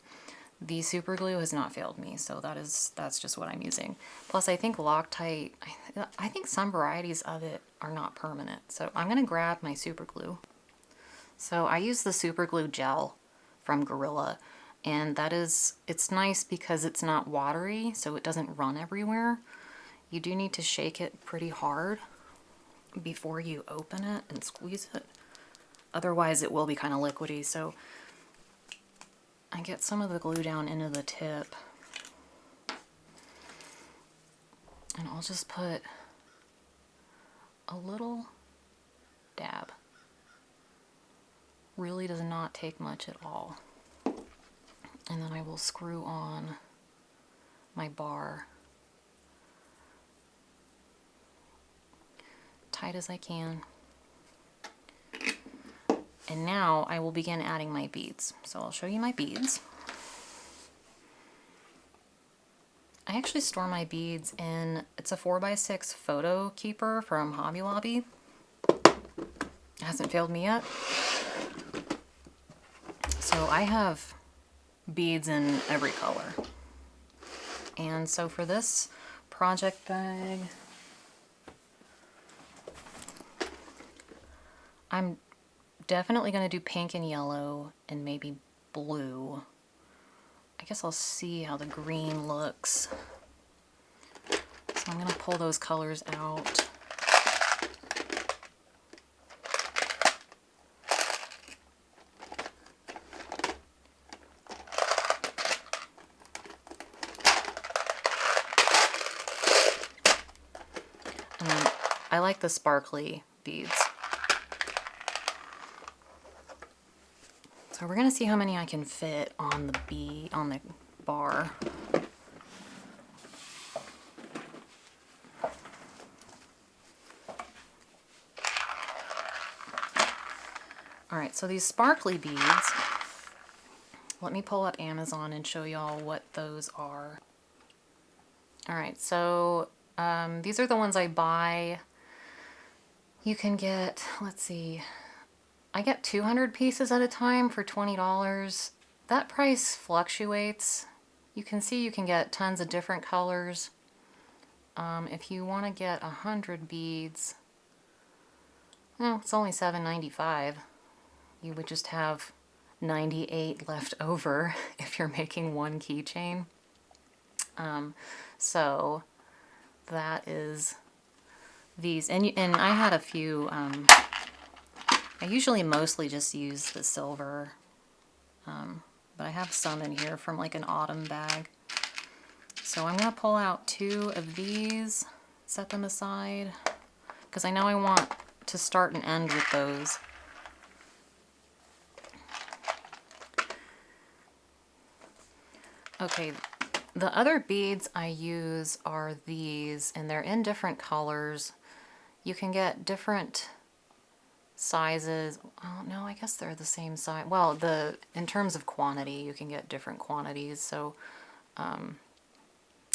the super glue has not failed me, so that's just what I'm using. Plus, I think Loctite, I think some varieties of it are not permanent. So I'm gonna grab my super glue. So I use the super glue gel from Gorilla, and it's nice because it's not watery, so it doesn't run everywhere. You do need to shake it pretty hard before you open it and squeeze it. Otherwise, it will be kind of liquidy. So I get some of the glue down into the tip, and I'll just put a little dab. Really does not take much at all. And then I will screw on my bar tight as I can. And now I will begin adding my beads. So I'll show you my beads. I actually store my beads in, it's a 4x6 photo keeper from Hobby Lobby. It hasn't failed me yet. So I have beads in every color. And so for this project bag, I'm definitely going to do pink and yellow and maybe blue. I guess I'll see how the green looks. So I'm going to pull those colors out. And then I like the sparkly beads. So we're gonna see how many I can fit on the bar. All right, so these sparkly beads, let me pull up Amazon and show y'all what those are. All right, so these are the ones I buy. You can get, let's see, I get 200 pieces at a time for $20. That price fluctuates. You can see you can get tons of different colors. If you want to get 100 beads, well, it's only $7.95. You would just have 98 left over if you're making one keychain. So that is these. And I had a few... I usually mostly just use the silver, but I have some in here from like an autumn bag. So I'm going to pull out 2 of these, set them aside, because I know I want to start and end with those. Okay, the other beads I use are these, and they're in different colors. You can get different sizes. Oh no, I guess they're the same size. Well, in terms of quantity, you can get different quantities. So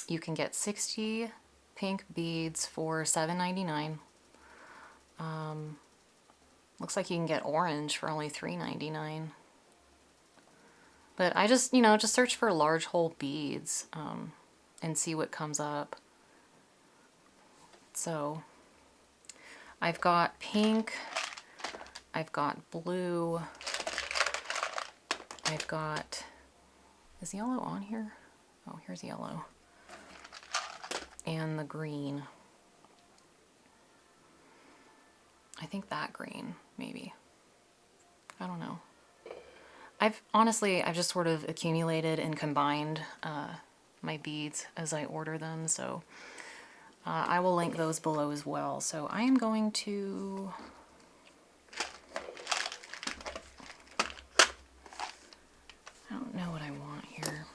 you can get 60 pink beads for $7.99. Looks like you can get orange for only $3.99. But I just, just search for large hole beads and see what comes up. So I've got pink, I've got blue, I've got, is yellow on here? Oh, here's yellow. And the green. I think that green, maybe. I don't know. I've just sort of accumulated and combined my beads as I order them, so I will link those below as well. So I am going to I don't know what I want here.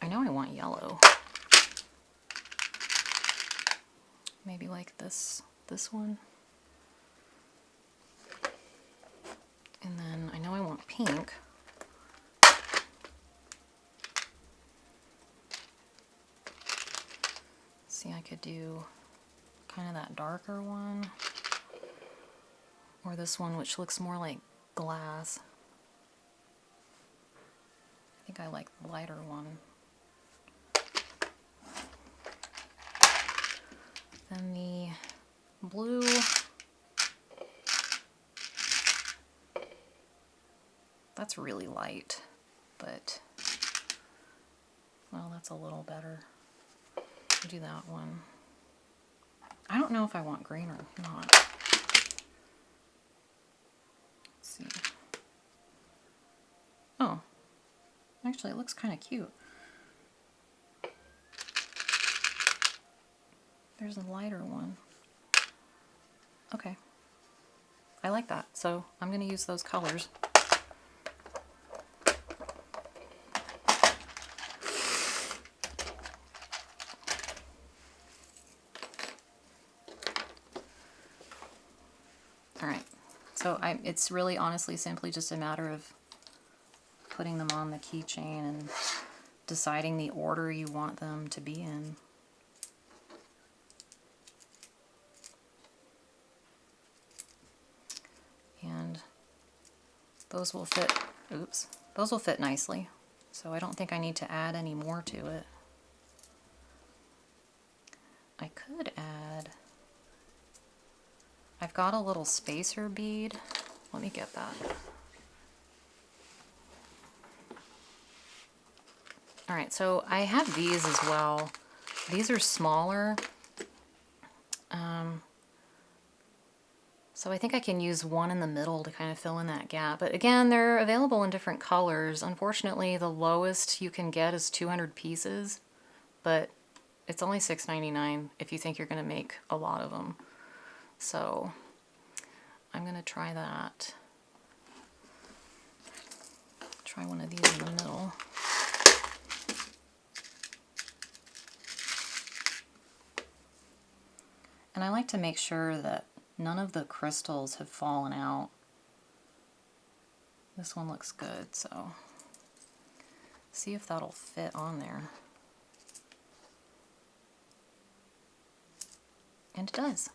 I know I want yellow. Maybe like this one. And then I know I want pink. See, I could do kind of that darker one. Or this one, which looks more like glass. I think I like the lighter one. Then the blue. That's really light, but, well, that's a little better. I'll do that one. I don't know if I want green or not. Let's see. Oh, actually it looks kind of cute. There's a lighter one. Okay. I like that, so I'm going to use those colors. Alright, so it's really honestly simply just a matter of putting them on the keychain and deciding the order you want them to be in. And those will fit, oops, those will fit nicely. So I don't think I need to add any more to it. I could add, I've got a little spacer bead. Let me get that. Alright, so I have these as well. These are smaller. So I think I can use one in the middle to kind of fill in that gap. But again, they're available in different colors. Unfortunately, the lowest you can get is 200 pieces, but it's only $6.99 if you think you're going to make a lot of them. So I'm going to try that. Try one of these in the middle. And I like to make sure that none of the crystals have fallen out. This one looks good, so see if that'll fit on there. And it does.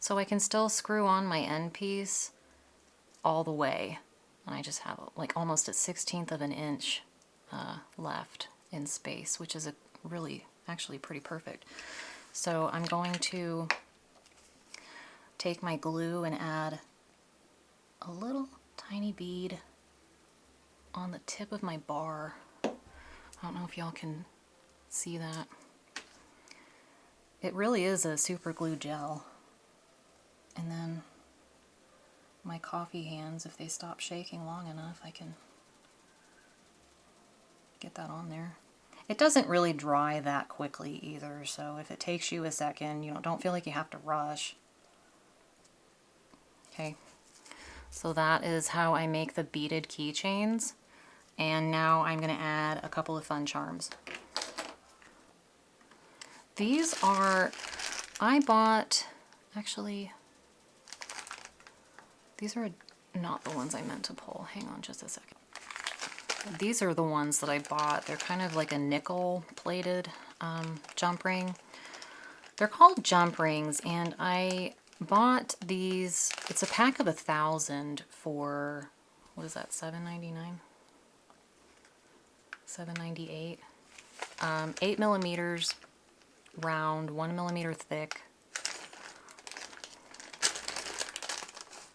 So I can still screw on my end piece all the way. And I just have like almost a 1/16 of an inch left in space, which is actually pretty perfect. So I'm going to take my glue and add a little tiny bead on the tip of my bar. I don't know if y'all can see that. It really is a super glue gel. And then my coffee hands, if they stop shaking long enough, I can get that on there. It doesn't really dry that quickly either, so if it takes you a second, don't feel like you have to rush. Okay, so that is how I make the beaded keychains. And now I'm going to add a couple of fun charms. These are, I bought, actually, these are not the ones I meant to pull. Hang on just a second. These are the ones that I bought. They're kind of like a nickel plated jump ring. They're called jump rings, and I bought these. It's a pack of 1,000 for, what is that, $7.99? $7.98. 8 millimeters, round, 1mm thick.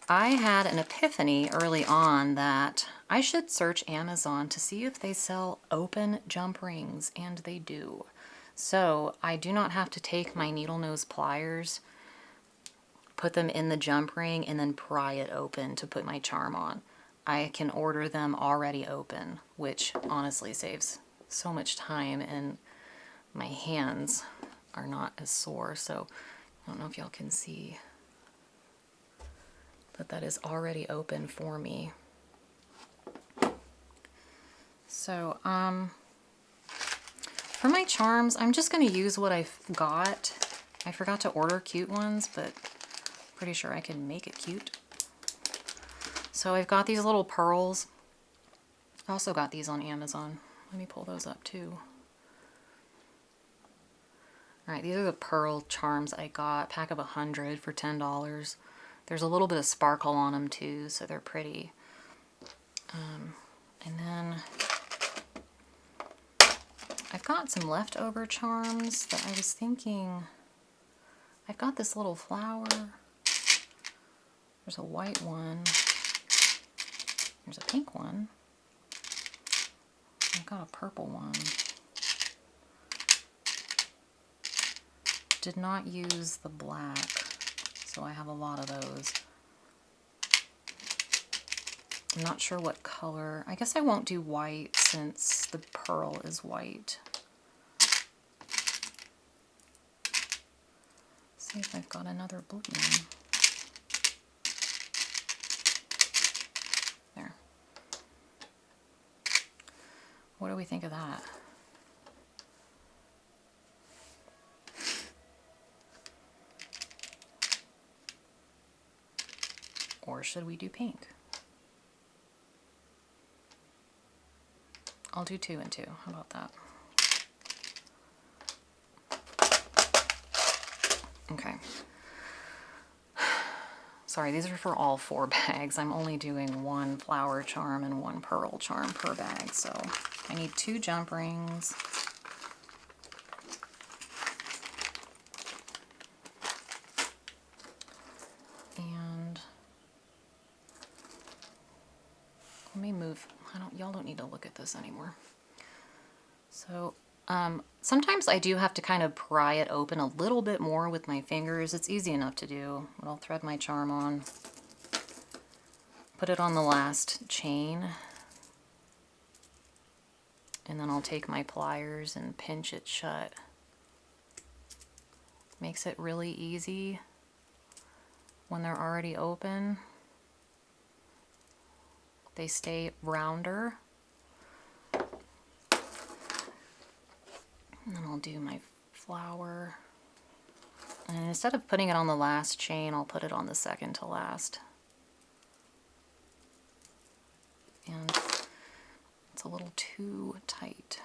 I had an epiphany early on that I should search Amazon to see if they sell open jump rings, and they do. So I do not have to take my needle nose pliers, put them in the jump ring, and then pry it open to put my charm on. I can order them already open, which honestly saves so much time, and my hands are not as sore. So I don't know if y'all can see, but that is already open for me. So for my charms, I'm just going to use what I've got. I forgot to order cute ones, but pretty sure I can make it cute. So I've got these little pearls. I also got these on Amazon. Let me pull those up too. Alright, these are the pearl charms I got. Pack of 100 for $10. There's a little bit of sparkle on them too, so they're pretty. And then I've got some leftover charms that I was thinking. I've got this little flower. There's a white one. There's a pink one. I've got a purple one. Did not use the black, so I have a lot of those. I'm not sure what color. I guess I won't do white since the pearl is white. See if I've got another blue one. There. What do we think of that? Or should we do pink? I'll do 2 and 2. How about that? Okay. Sorry, these are for all 4 bags. I'm only doing 1 flower charm and 1 pearl charm per bag, so I need 2 jump rings. And let me move. Y'all don't need to look at this anymore. So sometimes I do have to kind of pry it open a little bit more with my fingers. It's easy enough to do. But I'll thread my charm on, put it on the last chain, and then I'll take my pliers and pinch it shut. Makes it really easy when they're already open. They stay rounder. And then I'll do my flower. And instead of putting it on the last chain, I'll put it on the second to last. And it's a little too tight.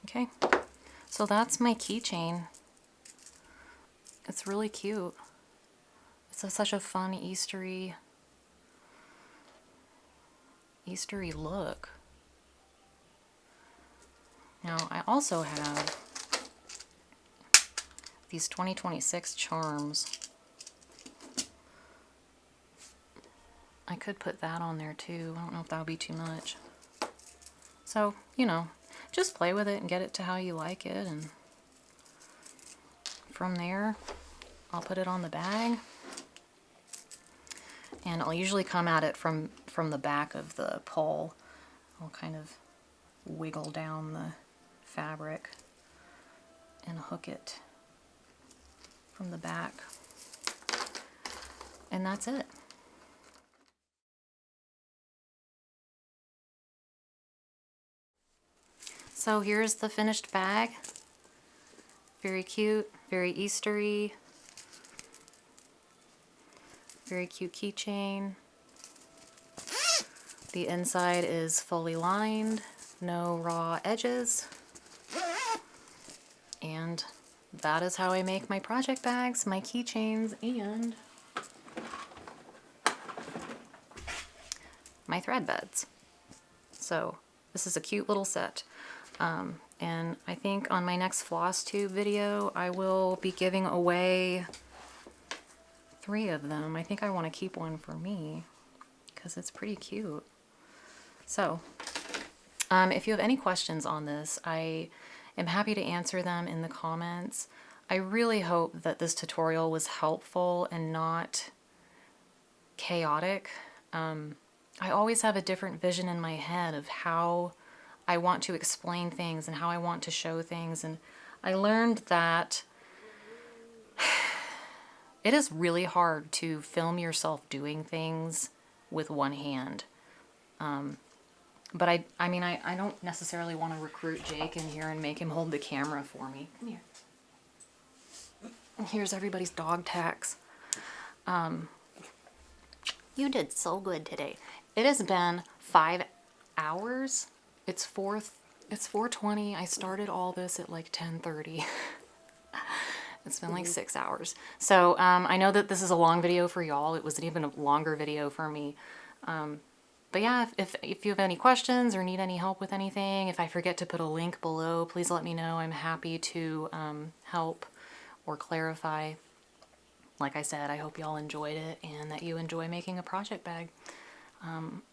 Okay, so that's my keychain. It's really cute. It's such a fun Eastery look. Now I also have these 2026 charms. I could put that on there too. I don't know if that would be too much. So, you know, just play with it and get it to how you like it, and from there I'll put it on the bag, and I'll usually come at it from the back of the pole. I'll kind of wiggle down the fabric and hook it from the back, and that's it. So here's the finished bag. Very cute, very Eastery. Very cute keychain. The inside is fully lined. no raw edges. And that is how I make my project bags, my keychains, and my thread beds. So this is a cute little set. And I think on my next floss tube video, I will be giving away 3 of them. I think I want to keep one for me because it's pretty cute. So if you have any questions on this, I am happy to answer them in the comments. I really hope that this tutorial was helpful and not chaotic. I always have a different vision in my head of how I want to explain things and how I want to show things. And I learned that it is really hard to film yourself doing things with one hand. But I mean, I don't necessarily want to recruit Jake in here and make him hold the camera for me. Come here. Here's everybody's dog tags. You did so good today. It has been 5 hours. It's 4:20. I started all this at like 10:30. It's been like 6 hours. So I know that this is a long video for y'all. It was an even longer video for me. But yeah, if you have any questions or need any help with anything, if I forget to put a link below, please let me know. I'm happy to help or clarify. Like I said, I hope y'all enjoyed it and that you enjoy making a project bag.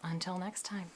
Until next time.